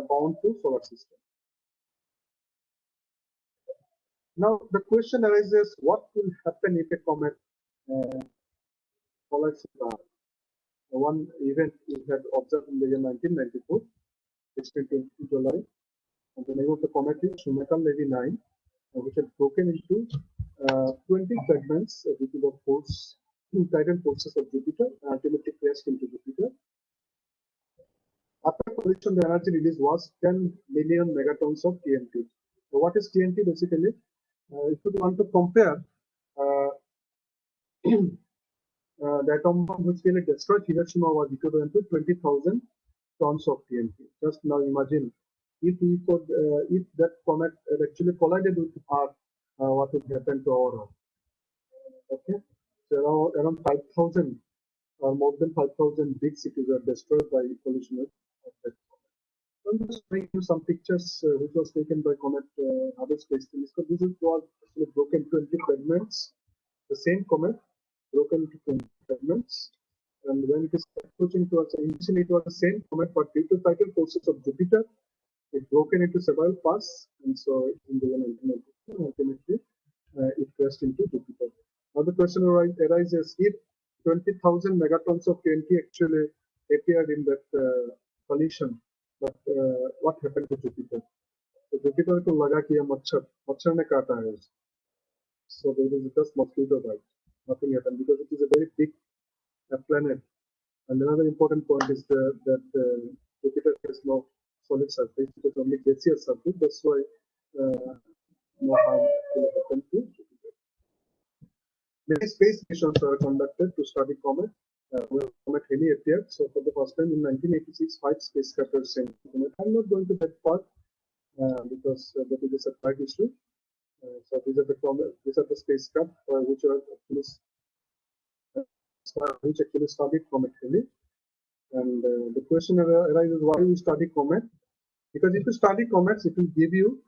bound to solar system. Now the question arises: what will happen if a comet collides with Earth? One event we had observed in the year 1994, 16 July, and the name of the comet is Shoemaker-Levy 9, which had broken into 20 fragments due to the force, tidal forces of Jupiter, and ultimately crashed into Jupiter. After collision, the energy released was 10 million megatons of TNT. So what is TNT basically? If you want to compare the atom bomb which really destroyed Hiroshima was equivalent to 20,000 tons of TNT. Just now imagine if we could, if that comet had actually collided with Earth, what would happen to our Earth? Okay, so around 5,000 or more than 5,000 big cities were destroyed by collision of that comet. I'm just showing you some pictures which was taken by Comet Hubble Space Telescope. This was actually broken into 20 fragments. The same comet broken into 20 fragments, and when it is approaching towards, initially it was the same comet, but due to tidal forces of Jupiter, it broken into several parts, and so in the year 1992, ultimately it crashed into Jupiter. Now the question arises: if 20,000 megatons of TNT actually appeared in that collision, but what happened to Jupiter? So Jupiter को लगा कि ये मच्छर ने काटा है. So there is just mosquito bite. Nothing happened because it is a very big planet. And another important point is that Jupiter has no solid surface; it is only gaseous surface. That's why no harm will happen to Jupiter. Many space missions are conducted to study comet. When comet Halley appeared, so for the first time in 1986, 5 spacecraft were sent to comet. I'm not going to that part because that is a separate issue. So these are the spacecraft which actually studied comet Halley. And the question arises: why we study comet? Because if you study comets, it will give you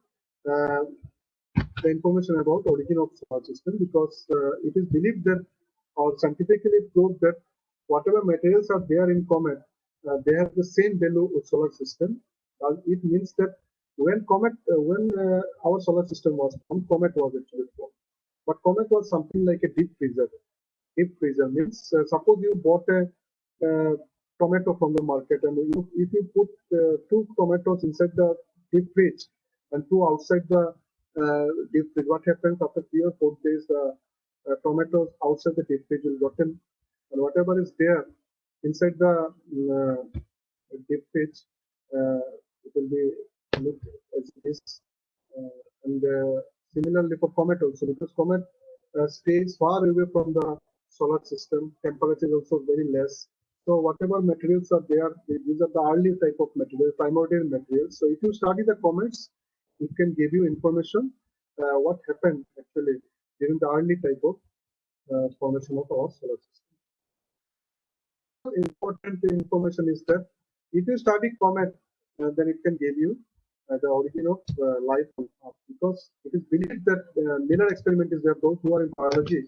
the information about origin of solar system. Because it is believed that, or scientifically proved that, whatever materials are there in comet, they have the same value with solar system. It means that when our solar system was formed, comet was actually formed. But comet was something like a deep freezer. Deep freezer means suppose you bought a tomato from the market, and if you put 2 tomatoes inside the deep fridge and 2 outside the deep fridge, what happens after 3 or 4 days? The tomatoes outside the deep fridge will rotten, and whatever is there inside the deep fridge, it will be looked as it is. And similarly for comet also, because comet stays far away from the solar system, temperature is also very less. So whatever materials are there, these are the early type of material, primordial materials. So if you study the comets, it can give you information what happened actually during the early type of formation of our solar system. Important information is that if you study comet, then it can give you the origin of life on Earth, because it is believed that Miller experiment is there. Those who are in biology,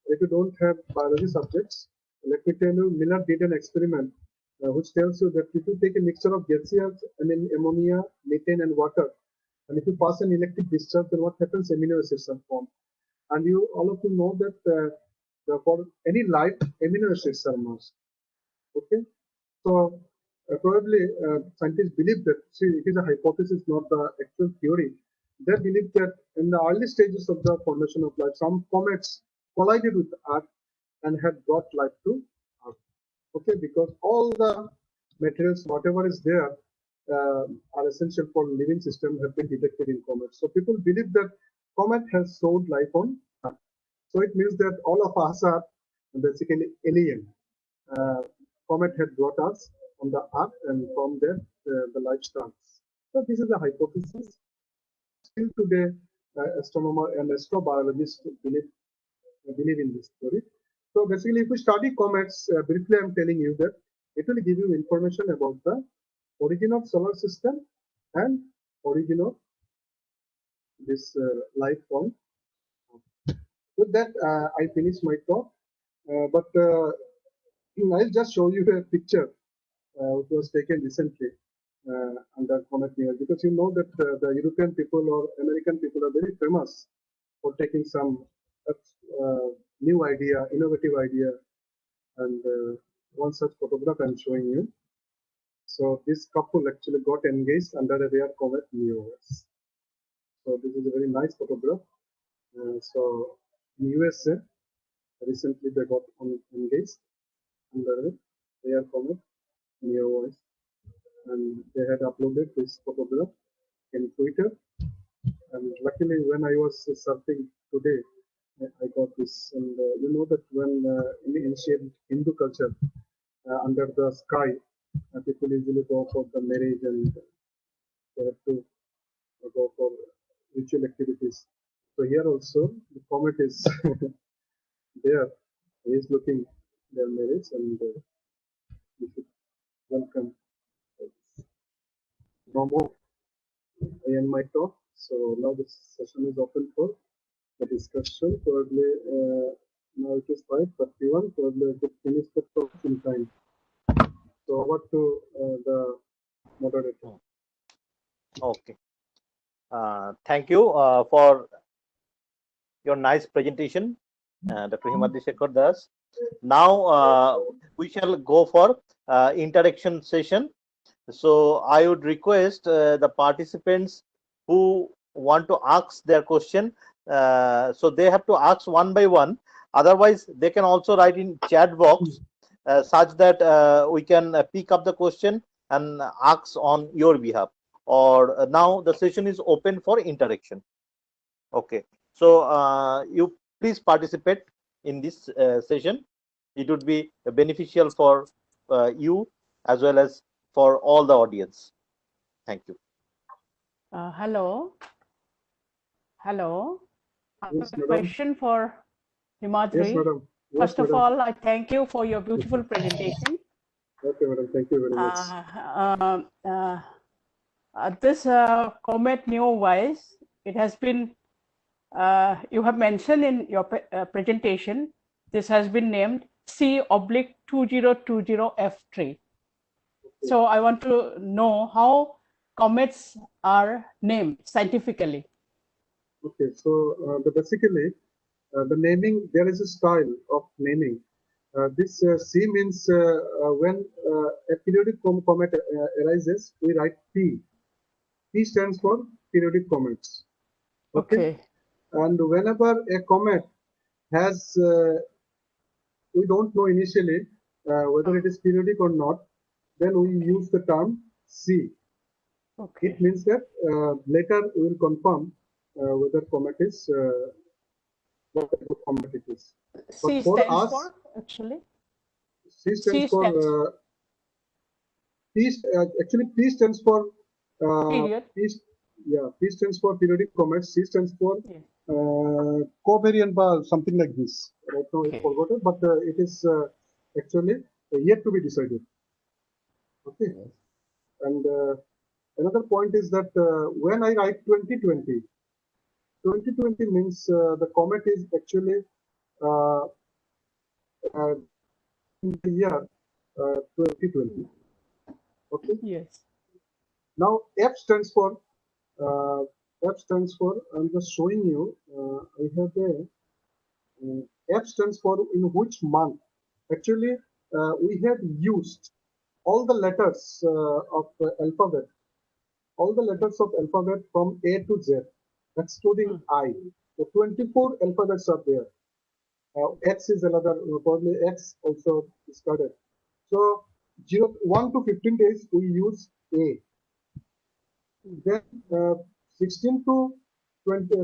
if you don't have biology subjects, let me tell you, Miller did an experiment which tells you that if you take a mixture of gaseous and then ammonia, methane, and water, and if you pass an electric discharge, then what happens? Amino acids are formed. And you all of you know that for any life, amino acids are must. Okay, so probably scientists believe that. See, it is a hypothesis, not the actual theory. They believe that in the early stages of the formation of life, some comets collided with Earth and had brought life to Earth. Okay, because all the materials, whatever is there, are essential for living system have been detected in comets. So people believe that comet has showed life on Earth. So it means that all of us are basically alien. Comet had brought us on the Earth, and from there the life starts. So this is a hypothesis. Still today, astronomer and astrobiologists believe in this theory. So basically, if we study comets, briefly I'm telling you that it will give you information about the origin of solar system and origin of this life form. With that, I finish my talk. But I'll just show you a picture which was taken recently under Comet Near, because you know that the European people or American people are very famous for taking some new idea, innovative idea, and one such photograph I'm showing you. So this couple actually got engaged under a rare comet Neowise. So this is a very nice photograph. So in USA, recently they got engaged under a rare comet Neowise, and they had uploaded this photograph in Twitter. And luckily, when I was surfing today, I got this. And you know that when in ancient Hindu culture, under the sky, people usually go for the marriage, and they have to go for ritual activities. So here also, the comet is there. He is looking their marriage, and we should welcome. No more. I end my talk. So now this session is open for the discussion. Probably now it is 5:31. Probably I could finish the talk in time. So over to the moderator. Okay. Thank you for your nice presentation, Dr. Himadri Shekhar Das. Now we shall go for interaction session. So I would request the participants who want to ask their question, so they have to ask one by one. Otherwise, they can also write in chat box such that we can pick up the question and ask on your behalf. Or now the session is open for interaction. Okay, so you please participate in this session. It would be beneficial for you as well as for all the audience. Thank you. Hello. Hello. I Yes, have a madam. question for Himadri. Yes, madam. Yes, First of madam. all, I thank you for your beautiful presentation. Okay, madam. Thank you very much. This Comet Neowise, it has been, you have mentioned in your presentation, this has been named C/2020F3. So I want to know how comets are named scientifically. Okay, so basically the naming, there is a style of naming. This C means when a periodic comet arises, we write P. P stands for periodic comets. Okay. And whenever a comet has, we don't know initially whether it is periodic or not, then we use the term C. Okay. It means that later we will confirm whether comet is what type of comet it is. C for stands us, for, actually? C stands C for stands actually P stands for period. P stands for periodic comets. C stands for Yeah. covariant bar, something like this. Right now Okay. I forgot it, but it is actually yet to be decided. Okay. And another point is that when I write 2020, 2020 means the comet is actually in the year 2020. Okay. Yes. Now F stands for I'm just showing you. I have a F stands for in which month. Actually, we have used all the letters of alphabet, all the letters of alphabet from A to Z, excluding I. The 24 alphabets are there. X is another, probably X also discarded. So 1 to 15 days we use A. Then 16 to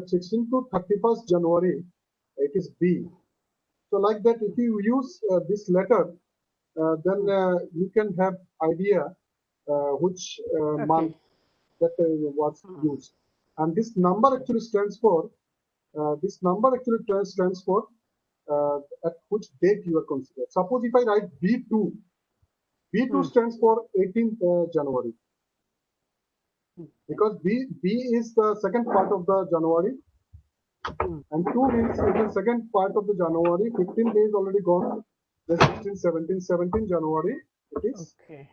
16 to 31st January, it is B. So like that, if you use this letter, then you can have idea which month that was used. And this number actually stands for, at which date you are considered. Suppose if I write B2, B2 stands for 18th January. Because B is the second part of the January, and 2 means it is second part of the January. 15 days already gone. The 16, 17, 17 January it is. Okay.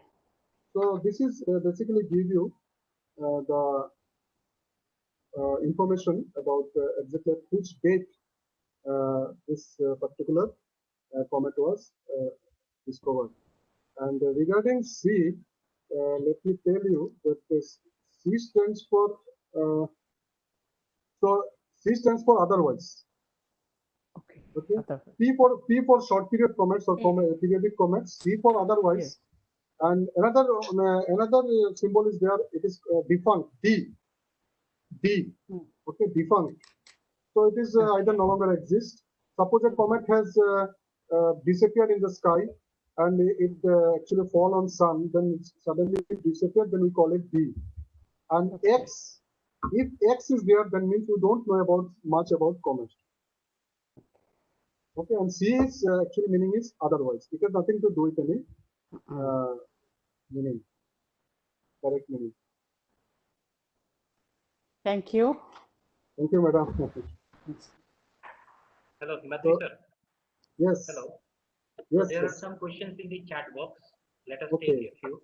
So this is basically give you the information about exactly at which date this particular comet was discovered. And regarding C, let me tell you that this C stands for so C stands for otherwise. Okay. Okay. Otherwise. P for short period comets or periodic comets. C for otherwise. Yes. And another symbol is there. It is defunct. D. Okay, defunct. So it is either no longer exists. Suppose a comet has disappeared in the sky and it actually fall on sun, then suddenly it disappeared, then we call it D. And X, if X is there, then means we don't know about much about comet. Okay, and C is actually meaning is otherwise. It has nothing to do with any meaning, correct meaning. Thank you. Thank you, madam. Hello, Himadri sir. Yes. Hello. Yes. There Yes. are some questions in the chat box. Let us Okay. take a few.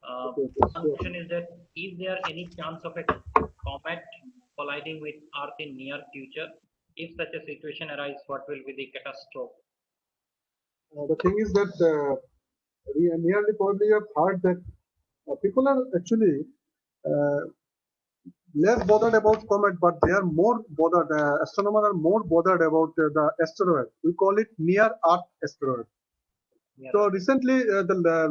Okay, One sure. question is that is there any chance of a comet colliding with Earth in near future? If such a situation arises, what will be the catastrophe? The thing is that we nearly probably have heard that people are actually uh, less bothered about comet, but they are more bothered. Astronomers are more bothered about the asteroid. We call it near Earth asteroid. Near So Earth. recently,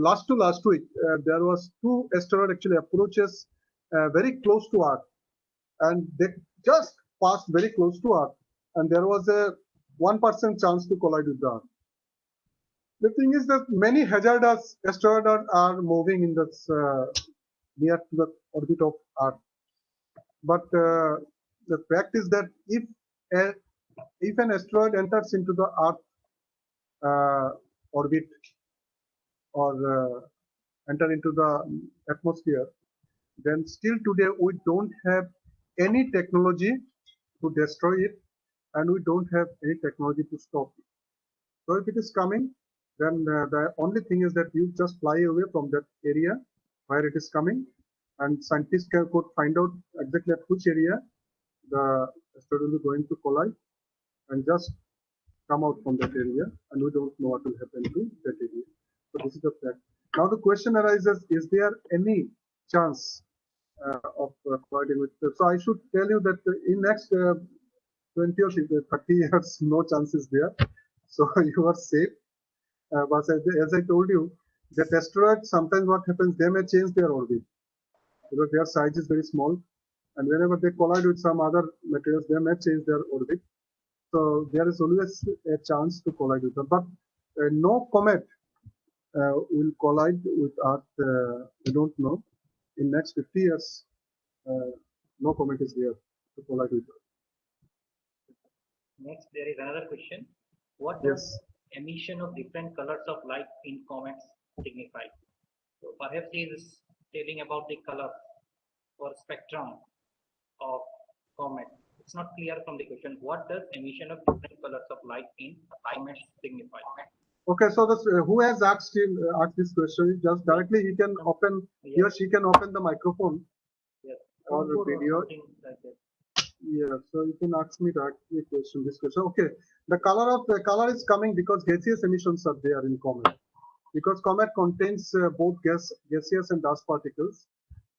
last week, there was 2 asteroid actually approaches very close to Earth, and they just passed very close to Earth, and there was a 1% chance to collide with the Earth. The thing is that many hazardous asteroids are moving in this near to the orbit of Earth. But the fact is that if an asteroid enters into the Earth orbit or enter into the atmosphere, then still today we don't have any technology to destroy it, and we don't have any technology to stop it. So if it is coming, then the only thing is that you just fly away from that area where it is coming, and scientists could find out exactly at which area the asteroid will be going to collide, and just come out from that area, and we don't know what will happen to that area. So this is the fact. Now the question arises: is there any chance of colliding with? So I should tell you that in next 20 or 30 years, no chance is there. So you are safe. But as I told you, that asteroids, sometimes what happens, they may change their orbit because their size is very small, and whenever they collide with some other materials, they may change their orbit. So there is always a chance to collide with them. But no comet will collide with Earth. We don't know. In next 50 years, no comet is there to collide with Earth. Next, there is another question. What Yes. does emission of different colors of light in comets signify? So perhaps he is telling about the color or spectrum of comet. It's not clear from the question. What does emission of different colors of light in comets signify? Okay, so this, who has asked this question? Just directly he can open, he or she can open the microphone Yes. or the video. Something like that. Yeah, so you can ask me directly this question. Okay, the color is coming because gaseous emissions are there in comet. Because comet contains both gaseous and dust particles.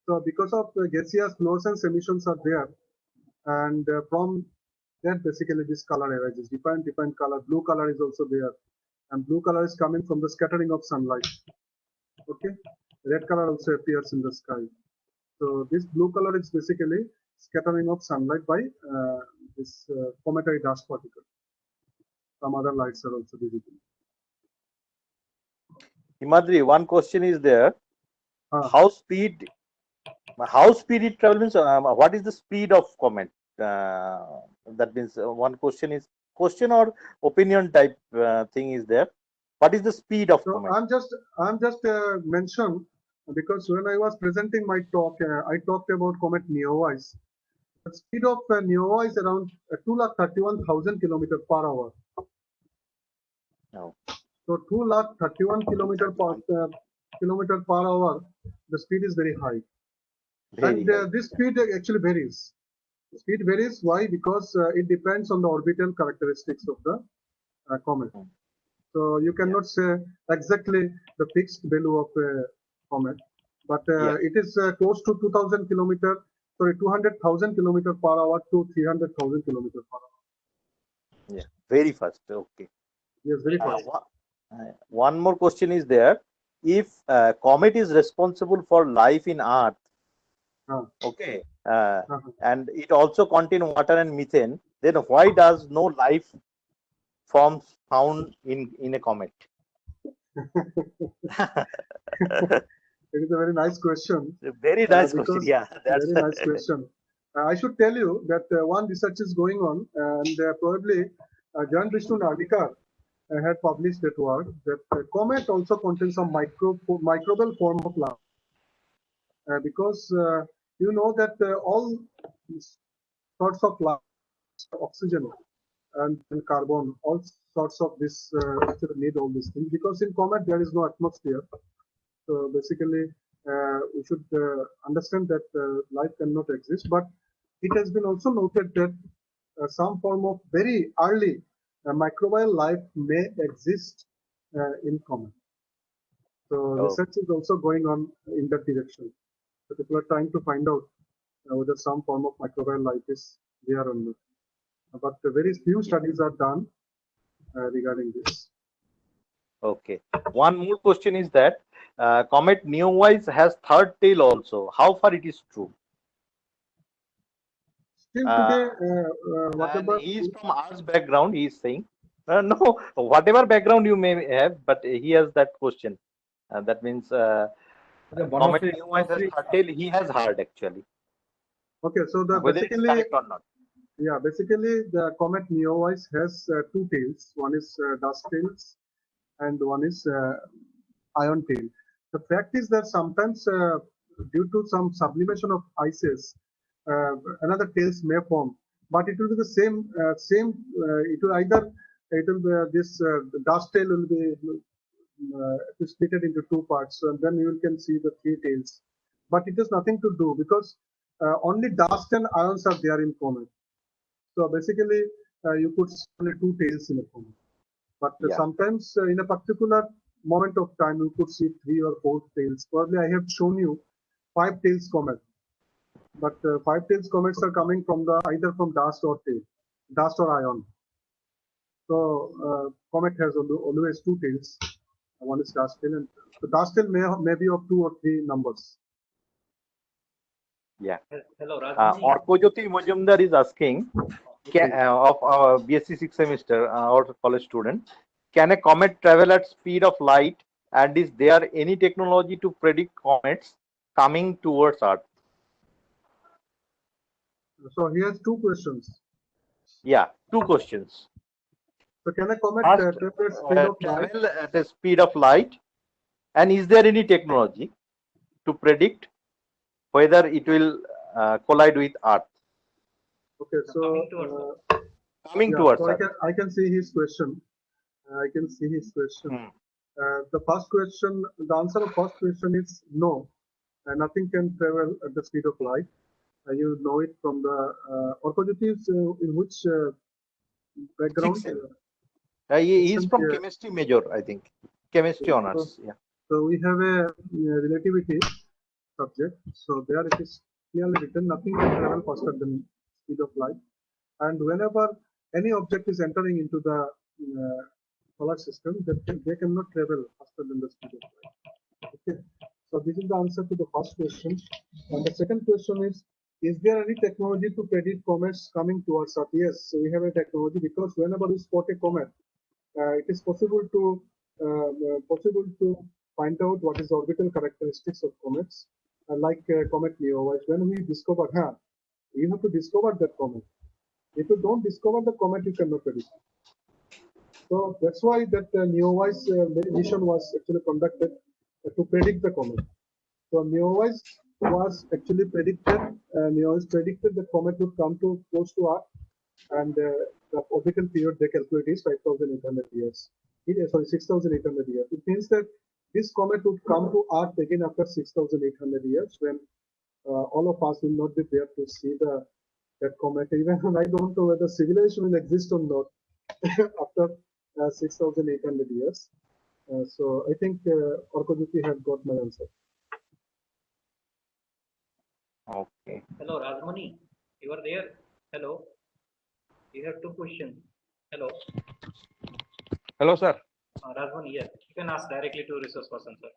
So because of gaseous fluorescence emissions are there, and from that basically this color arises. Different color. Blue color is also there, and blue color is coming from the scattering of sunlight. Okay, red color also appears in the sky. So this blue color is basically scattering of sunlight by this cometary dust particle. Some other lights are also visible. Himadri, one question is there. Ah. How speed it travel means what is the speed of comet? That means one question is question or opinion type thing is there. What is the speed of So comet? I'm just mentioned because when I was presenting my talk, I talked about comet Neowise. The speed of Neowise is around 231,000 kilometers per hour. No. So 231 kilometer per hour, the speed is very high. Very And high. this speed actually varies. Speed varies. Why? Because it depends on the orbital characteristics of the comet. So you cannot say exactly the fixed value of a comet, but it is close to 2,000 kilometer, sorry, 200,000 kilometer per hour to 300,000 kilometer per hour. Yeah, very fast. Okay. Yes, very fast. One more question is there. If comet is responsible for life in Earth, okay, and it also contain water and methane, then why does no life forms found in a comet? It is a very nice question. Very nice question. Because Yeah, that's very nice question. I should tell you that one research is going on, and probably Jan Vishnu Nadikar had published that work that comet also contains some microbial form of life. Because you know that all sorts of life, oxygen and carbon, all sorts of this actually need all these things because in comet there is no atmosphere. So basically, we should understand that life cannot exist. But it has been also noted that some form of very early microbial life may exist in comet. So research is also going on in that direction. So people are trying to find out whether some form of microbial life is there or not. But very few studies are done regarding this. Okay. One more question is that comet Neowise has third tail also. How far it is true? Still today, whatever. And he is from arts background. He is saying, no, whatever background you may have, but he has that question. That means comet Neowise has third tail. He has heard actually. Okay, so the Whether it is correct or not. Yeah, basically the comet Neowise has two tails. One is dust tails, and one is ion tail. The fact is that sometimes due to some sublimation of ices, another tails may form, but it will be the same. It will either this dust tail will be split into two parts, and then you can see the three tails. But it has nothing to do because only dust and ions are there in comet. So basically, you could see only two tails in a comet. But sometimes in a particular moment of time, you could see three or four tails. Probably I have shown you 5 tails comet. But 5 tails comets are coming from either from dust or tail, dust or ion. So comet has always two tails. One is dust tail, and the dust tail may be of 2 or 3 numbers. Yeah. Hello, Rajni. Orkojyoti Majumdar is asking of our BSc 6th semester, our college student, can a comet travel at speed of light, and is there any technology to predict comets coming towards Earth? So he has 2 questions. Yeah, 2 questions. So can a comet travel at a speed of light, and is there any technology to predict whether it will collide with Earth? Okay, so coming towards Earth. I can see his question. I can see his question. Hmm. The first question, the answer of first question is no. Nothing can travel at the speed of light. You know it from the Orkojyoti is in which background? Six. He's from Yeah. chemistry major, I think. Chemistry honors. Yeah. So we have a relativity subject. So there it is clearly written, nothing can travel faster than speed of light. And whenever any object is entering into the solar system, they cannot travel faster than the speed of light. Okay. So this is the answer to the first question. And the second question is there any technology to predict comets coming towards Earth? Yes, so we have a technology because whenever we spot a comet, it is possible to find out what is orbital characteristics of comets, like comet Neowise. When we discover, you have to discover that comet. If you don't discover the comet, you cannot predict. So that's why that Neowise mission was actually conducted to predict the comet. So Neowise was actually predicted. Neowise predicted the comet would come to close to Earth, and the orbital period they calculate is 5,800 years. Sorry, 6,800 years. It means that this comet would come to Earth again after 6,800 years, when all of us will not be there to see that comet. Even I don't know whether civilization will exist or not after 6,800 years. So I think Orkojyoti have got my answer. Okay. Hello, Rajmani. You are there? Hello. You have two questions. Hello. Hello, sir. Rajmani, yes. You can ask directly to resource person, sir.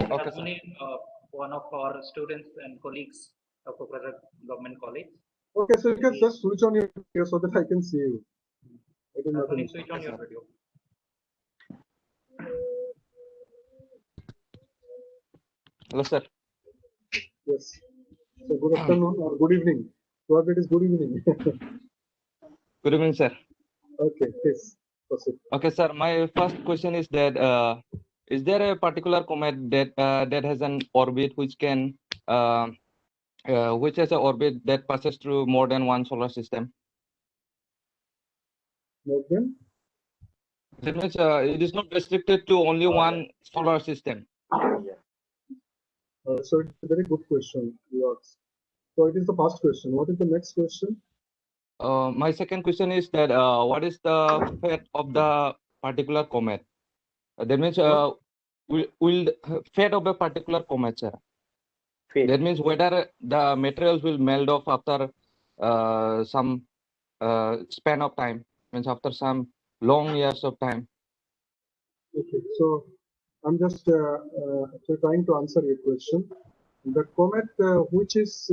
Okay, Rajmani, one of our students and colleagues of Kokrajat Government College. Okay, so you can just switch on your video so that I can see you. Rajmani, switch on your video. Hello, sir. Yes. So good afternoon or good evening. What it is good evening. Good evening, sir. Okay, please proceed. Okay, sir. My first question is that is there a particular comet that has an orbit which can which has an orbit that passes through more than one solar system? More than? That means it is not restricted to only one solar system. So it's a very good question you asked. So it is the first question. What is the next question? My second question is that what is the fate of the particular comet? That means will fate of a particular comet, sir. Fate. That means whether the materials will melt off after some span of time, means after some long years of time. Okay, so I'm just actually trying to answer your question. The comet which is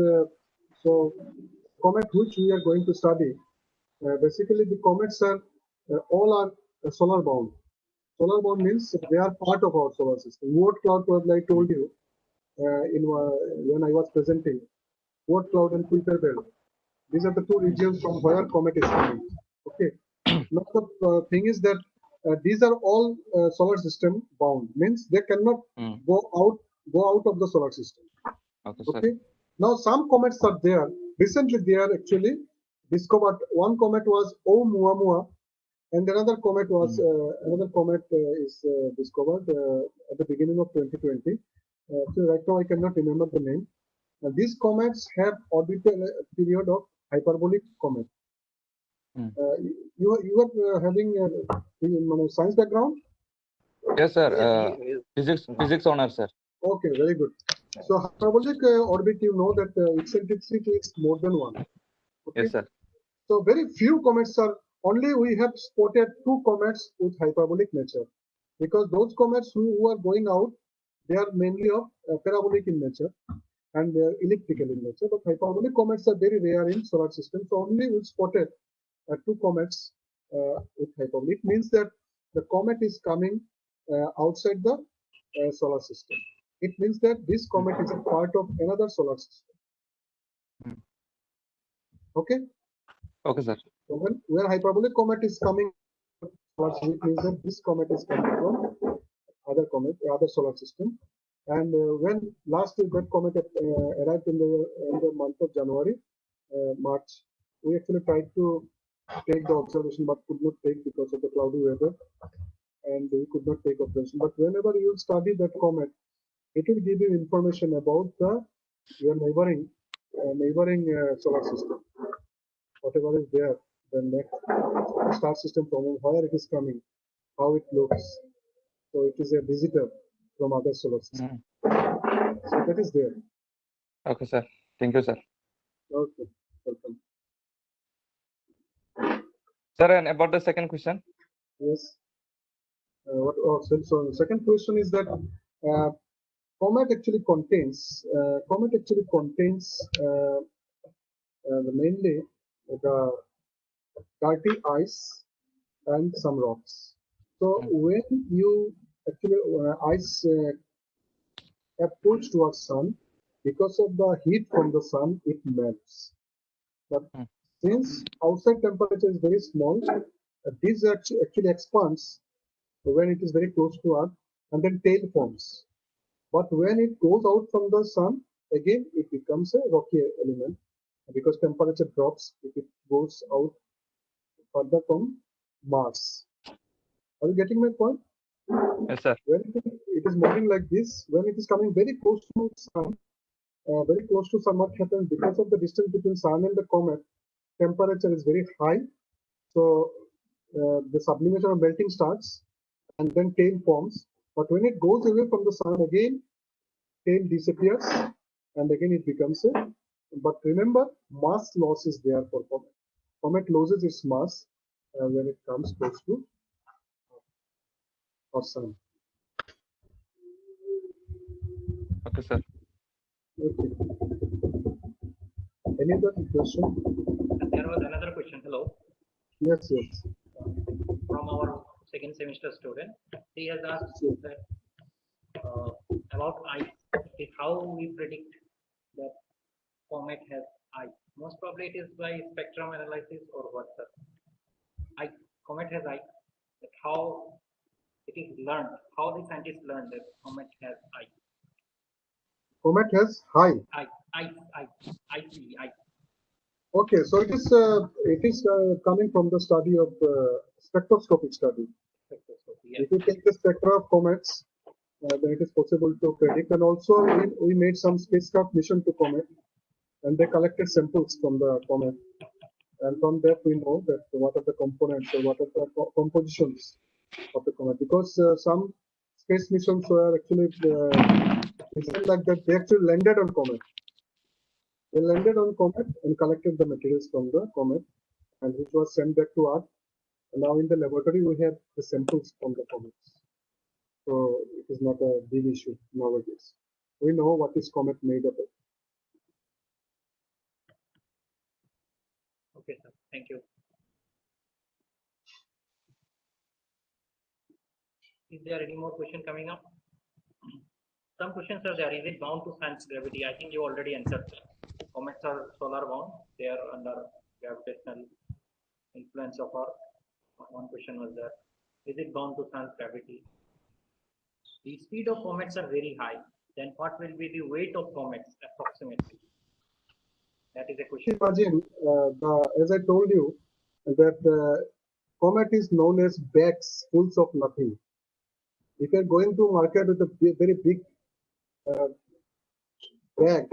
comet which we are going to study, basically the comets are all are solar bound. Solar bound means they are part of our solar system. Oort cloud, like I told you when I was presenting, Oort cloud and Kuiper belt. These are the two regions from where comet is coming. Okay. Now the thing is that these are all solar system bound. Means they cannot go out of the solar system. Okay. Now some comets are there. Recently they are actually discovered. One comet was Oumuamua, and another comet was is discovered at the beginning of 2020. So right now I cannot remember the name. These comets have orbital period of hyperbolic comet. You are having a science background? Yes, sir. Physics honor, sir. Okay, very good. So hyperbolic orbit, you know that eccentricity is more than one. Okay? Yes, sir. So very few comets are, only we have spotted 2 comets with hyperbolic nature, because those comets who are going out, they are mainly of parabolic in nature and they are elliptical in nature. But hyperbolic comets are very rare in solar system. So only we spotted 2 comets with hyperbolic. Means that the comet is coming outside the solar system. It means that this comet is a part of another solar system. Okay. Okay, sir. So where hyperbolic comet is coming, it means that this comet is coming from other solar system. And when last that comet arrived in the month of January, March, we actually tried to take the observation but could not take because of the cloudy weather, and we could not take observation. But whenever you study that comet, it will give you information about your neighboring solar system, whatever is there, the next star system from where it is coming, how it looks. So it is a visitor from other solar system. So that is there. Okay, sir. Thank you, sir. Okay, welcome. Sir, and about the second question? Yes. So the second question is that comet actually contains mainly the dirty ice and some rocks. So when you actually ice approach towards sun, because of the heat from the sun, it melts. But since outside temperature is very small, this actually expands when it is very close to Earth, and then tail forms. But when it goes out from the sun, again it becomes a rocky element because temperature drops if it goes out further from Mars. Are you getting my point? Yes, sir. When it is moving like this, when it is coming very close to sun, what happens because of the distance between sun and the comet, temperature is very high. So the sublimation or melting starts, and then tail forms. But when it goes away from the sun again, tail disappears, and again it becomes a. But remember, mass loss is there for comet. Comet loses its mass when it comes close to our sun. Okay, sir. Okay. Any other question? There was another question. Hello. Yes, yes. From our second semester student. He has asked that about ice. How we predict that comet has ice? Most probably it is by spectrum analysis or what, sir? Comet has ice. Like how it is learned, how the scientists learned that comet has ice. Comet has high. Ice. Okay, so it is coming from the study of spectroscopic study. Yes. If you take the spectra of comets, then it is possible to predict. And also, we made some spacecraft mission to comet, and they collected samples from the comet. And from that, we know that what are the components or what are the compositions of the comet. Because some space missions were actually designed like that. They actually landed on comet. They landed on comet and collected the materials from the comet, and which was sent back to Earth. And now in the laboratory, we have the samples from the comets. So it is not a big issue nowadays. We know what is comet made of. Okay, sir. Thank you. Is there any more question coming up? Some questions are there. Is it bound to sun's gravity? I think you already answered that. Comets are solar bound. They are under gravitational influence of Earth. One question was there. Is it bound to sun's gravity? The speed of comets are very high. Then what will be the weight of comets approximately? That is a question. Imagine, as I told you, that comet is known as bags full of nothing. If you're going to market with a very big bag,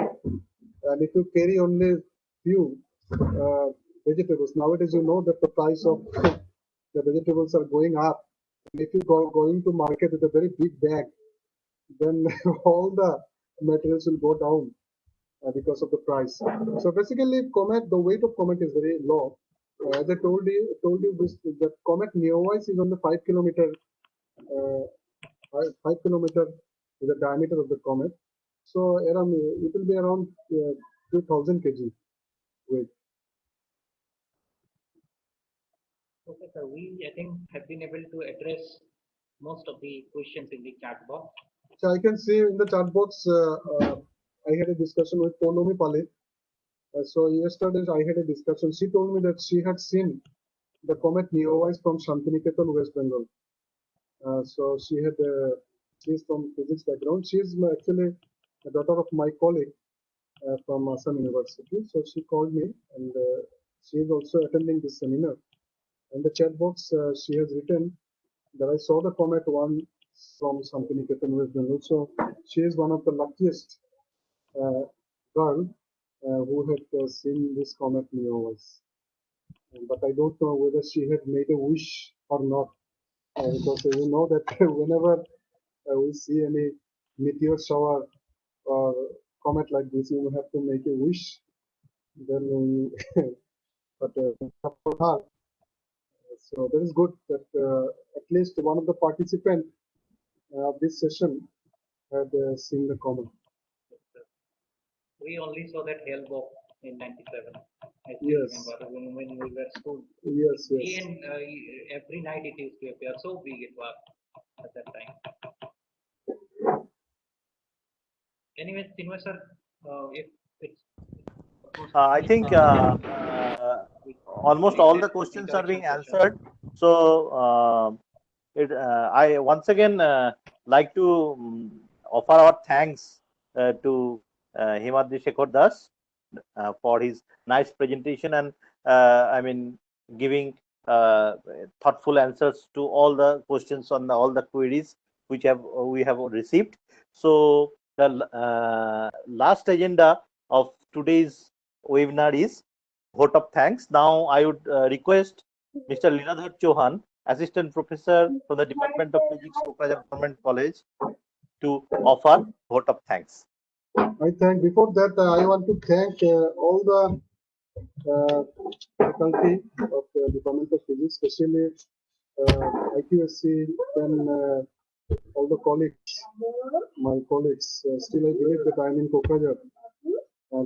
and if you carry only few vegetables, nowadays you know that the price of the vegetables are going up. And if you going to market with a very big bag, then all the materials will go down because of the price. So basically, comet, the weight of comet is very low. As I told you this, the comet Neowise is on the 5 kilometer. 5 kilometer is the diameter of the comet. So around it will be around 2000 kg weight. Okay, sir. We, I think, have been able to address most of the questions in the chat box. So I can see in the chat box, I had a discussion with Poulomi Pale. So yesterday I had a discussion. She told me that she had seen the comet Neowise from Shantiniketan, West Bengal. So she's from physics background. She's actually a daughter of my colleague from Assam University. So she called me and she is also attending this seminar. In the chat box, she has written that I saw the comet one from Santiniketan, West Bengal. So she is one of the luckiest girl who had seen this comet near us. But I don't know whether she had made a wish or not, because you know that whenever we see any meteor shower or comet like this, you have to make a wish. Then we, but for her, so that is good that at least one of the participants of this session had seen the comet. We only saw that Hale-Bopp in '97. I still Yes. remember when we were school. Yes, yes. And every night it used to appear. So big it was at that time. Anyway, Tinway sir, if it's I think almost all the questions are being answered. So I once again like to offer our thanks to Himadri Shekhar Das for his nice presentation and I mean giving thoughtful answers to all the questions on all the queries which we have received. So the last agenda of today's webinar is vote of thanks. Now I would request Mr. Leeladhar Chauhan, Assistant Professor from the Department of Physics, Kokrajhar Government College, to offer vote of thanks. Before that, I want to thank all the faculty of the Department of Physics, especially IQSC, then all the colleagues, my colleagues. Still, I believe that I am in Kokrajhar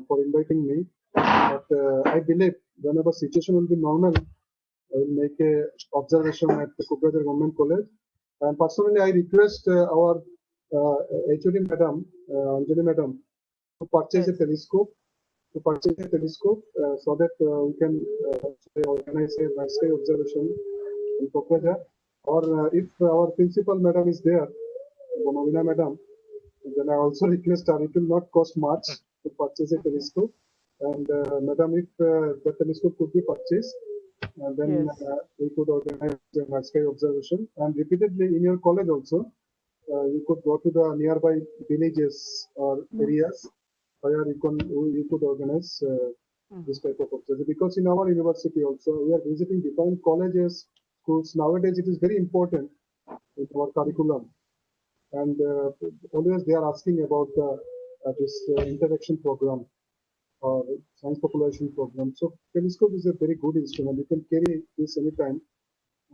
for inviting me. But I believe whenever situation will be normal, I will make a observation at the Kokrajhar Government College. And personally, I request our HOD Madam, Anjali Madam, to purchase a telescope. So that we can organize a night sky observation in Kokrajhar. Or if our principal madam is there, Bonavina Madam, then I also request her. It will not cost much to purchase a telescope. And Madam, if the telescope could be purchased, then we could organize a night sky observation. And repeatedly in your college also, you could go to the nearby villages or areas where you could organize this type of observation. Because in our university also, we are visiting different colleges, schools. Nowadays, it is very important in our curriculum. And always they are asking about this interaction program or science population program. So telescope is a very good instrument. You can carry this anytime.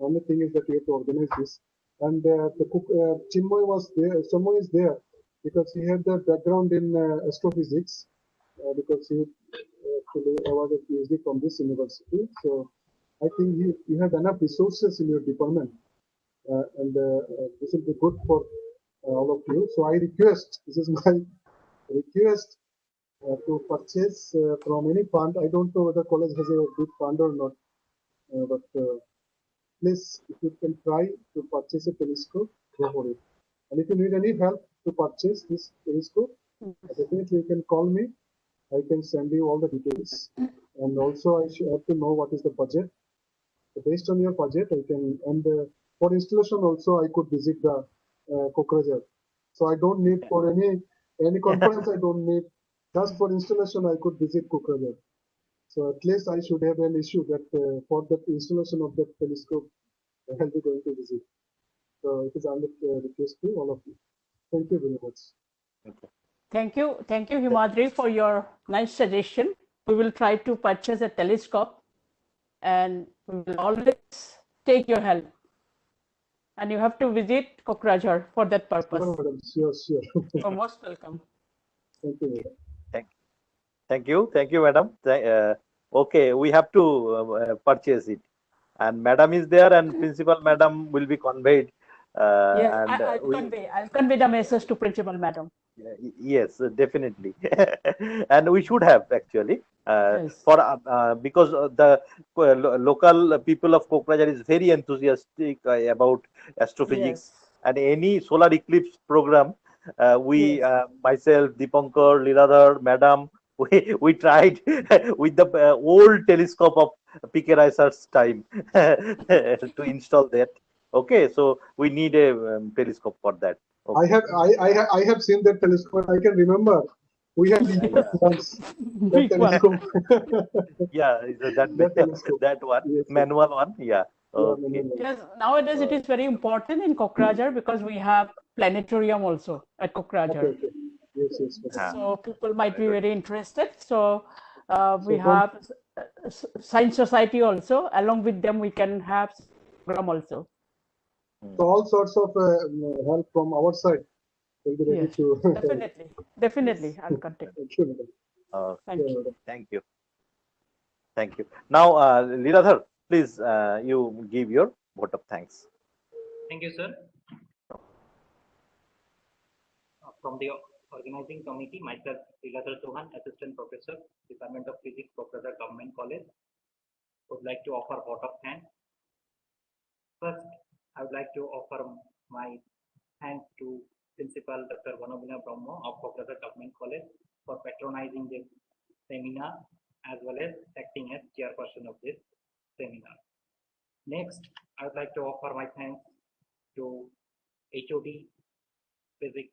Only thing is that you have to organize this. And Chinmoy was there. Chinmoy is there because he had the background in astrophysics. Because he actually awarded PhD from this university. So I think you have enough resources in your department, and this will be good for all of you. So I request, this is my request, to purchase from any fund. I don't know whether college has a good fund or not, but please, if you can try to purchase a telescope, go for it. And if you need any help to purchase this telescope, definitely you can call me. I can send you all the details. And also I should have to know what is the budget. So based on your budget, I can, and for installation also I could visit the Kokrajhar. So I don't need for any conference, I don't need, just for installation I could visit Kokrajhar. So at least I should have an issue that for the installation of that telescope, I'll be going to visit. So it is under request to all of you. Thank you very much. Thank you, Himadri, for your nice suggestion. We will try to purchase a telescope, and we will always take your help. And you have to visit Kokrajhar for that purpose. Sure, madam. Sure. You're most welcome. Thank you. Thank you, madam. Okay, we have to purchase it, and madam is there, and principal madam will be conveyed. Yes, I'll convey the message to principal madam. Yes, definitely. And we should have actually for because the local people of Kokrajhar is very enthusiastic about astrophysics and any solar eclipse program. We myself, Dipankar, Leeladhar, madam, we tried with the old telescope of PK Research time to install that. Okay, so we need a telescope for that. I Okay. have I have seen that telescope. I can remember we had used Yeah, once that Big one. telescope. yeah, so that That telescope. that one Yes, yes. manual one. Yeah. Yeah, Okay. Yes, nowadays it Uh, is very important in Kokrajhar because we have planetarium also at Okay, Kokrajhar. okay. Yes, yes. Okay. huh. So people might be Good. very interested. So we So from have science society also. Along with them, we can have program also. Hmm. so all sorts of help from our side will be ready Yes, to help. definitely, definitely. Yes. I'll contact. Okay, madam. Thank Yeah, you. madam. Thank you. Thank you. Now, Leeladhar, please, you give your vote of thanks. Thank you, sir. From the organizing committee, myself, Leeladhar Chauhan, Assistant Professor, Department of Physics, Kokrajhar Government College, would like to offer vote of thanks. First, I would like to offer my thanks to Principal Dr. Vanobina Brahmo of Kokrajhar Government College for patronizing this seminar as well as acting as chairperson of this seminar. Next, I would like to offer my thanks to HOD Physics,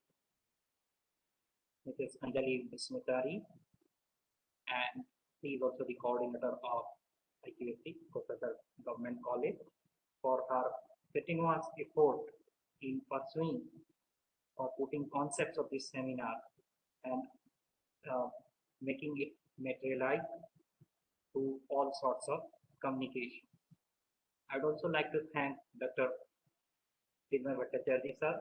Mrs. Anjali Bismutari, and she is also the coordinator of IQSC, Kokrajhar Government College, for her continuous effort in pursuing or putting concepts of this seminar and making it materialize to all sorts of communication. I'd also like to thank Dr. Chinmay Bhattacharya sir,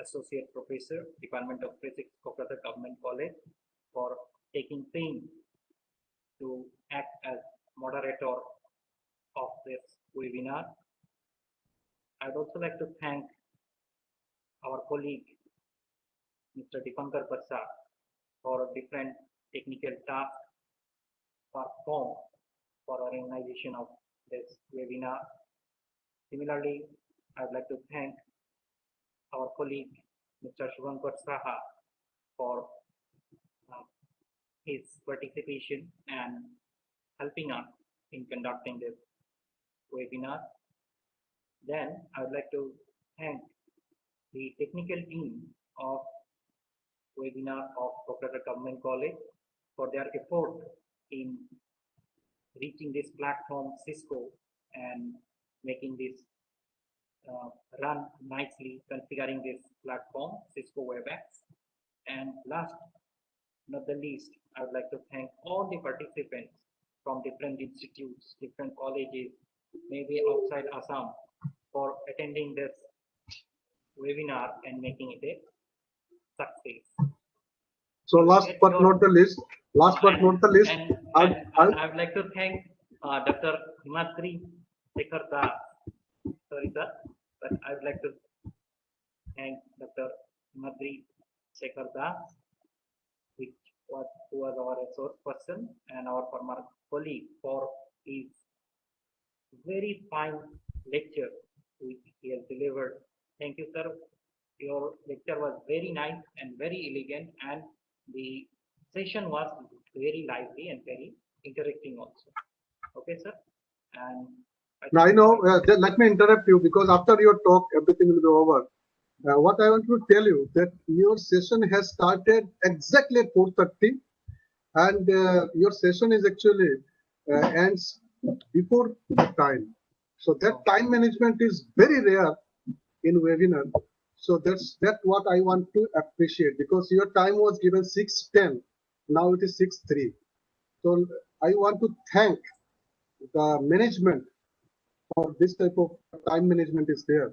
Associate Professor, Department of Physics, Kokrajhar Government College, for taking pains to act as moderator of this webinar. I'd also like to thank our colleague, Mr. Dipankar Prasad, for different technical tasks performed for organization of this webinar. Similarly, I'd like to thank our colleague, Mr. Shubhankar Saha, for uh, his participation and helping us in conducting this webinar. Then I would like to thank the technical team of webinar of Kokrajhar Government College for their effort in reaching this platform Cisco and making this run nicely, configuring this platform Cisco WebEx. And last not the least, I would like to thank all the participants from different institutes, different colleges, maybe outside Assam, for attending this webinar and making it a success. So last Get but your- not the least, and I would like to thank Dr. Himatri Shekhar Das. Sorry, sir, but I would like to thank Dr. Himatri Shekhar Das, who was our resource person and our former colleague, for his very fine lecture which he has delivered. Thank you, sir. Your lecture was very nice and very elegant, and the session was very lively and very interacting also. Okay, sir. And now I know. Let me interrupt you because after your talk, everything will be over. What I want to tell you that your session has started exactly at 4:30, and your session is actually ends before the time. So that time management is very rare in webinar. So that's what I want to appreciate because your time was given 6:10, now it is 6:03. So I want to thank the management for this type of time management is there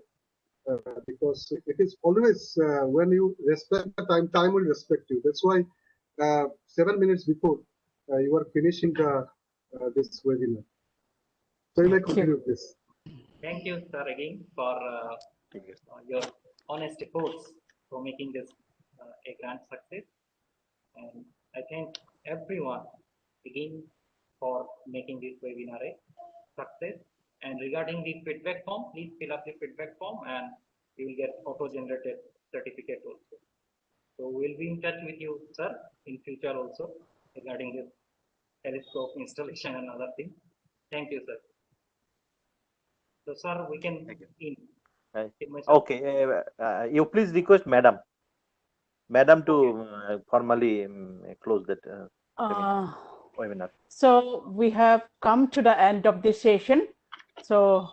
because it is always when you respect the time, time will respect you. That's why 7 minutes before you are finishing the this webinar. So you may continue with this. thank you, sir, again for your honest efforts for making this a grand success. And I thank everyone again for making this webinar a success. And regarding the feedback form, please fill up the feedback form and you will get auto-generated certificate also. So we'll be in touch with you, sir, in future also. regarding this telescope installation and other things. Thank you, sir. So, sir, we can Thank you. in. Right. Take my sir. Okay, you please request Madam to formally close that webinar. So we have come to the end of this session. So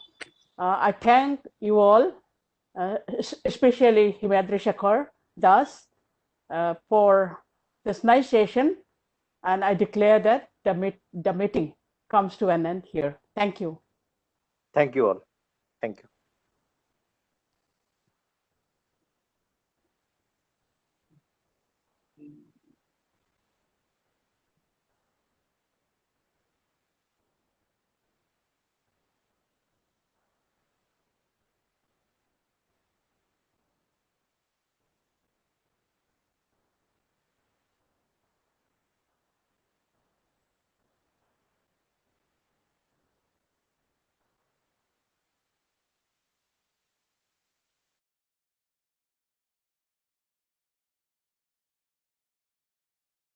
I thank you all, especially Himadri Shekhar Das, for this nice session. And I declare that the meeting comes to an end here. Thank you. Thank you all. Thank you.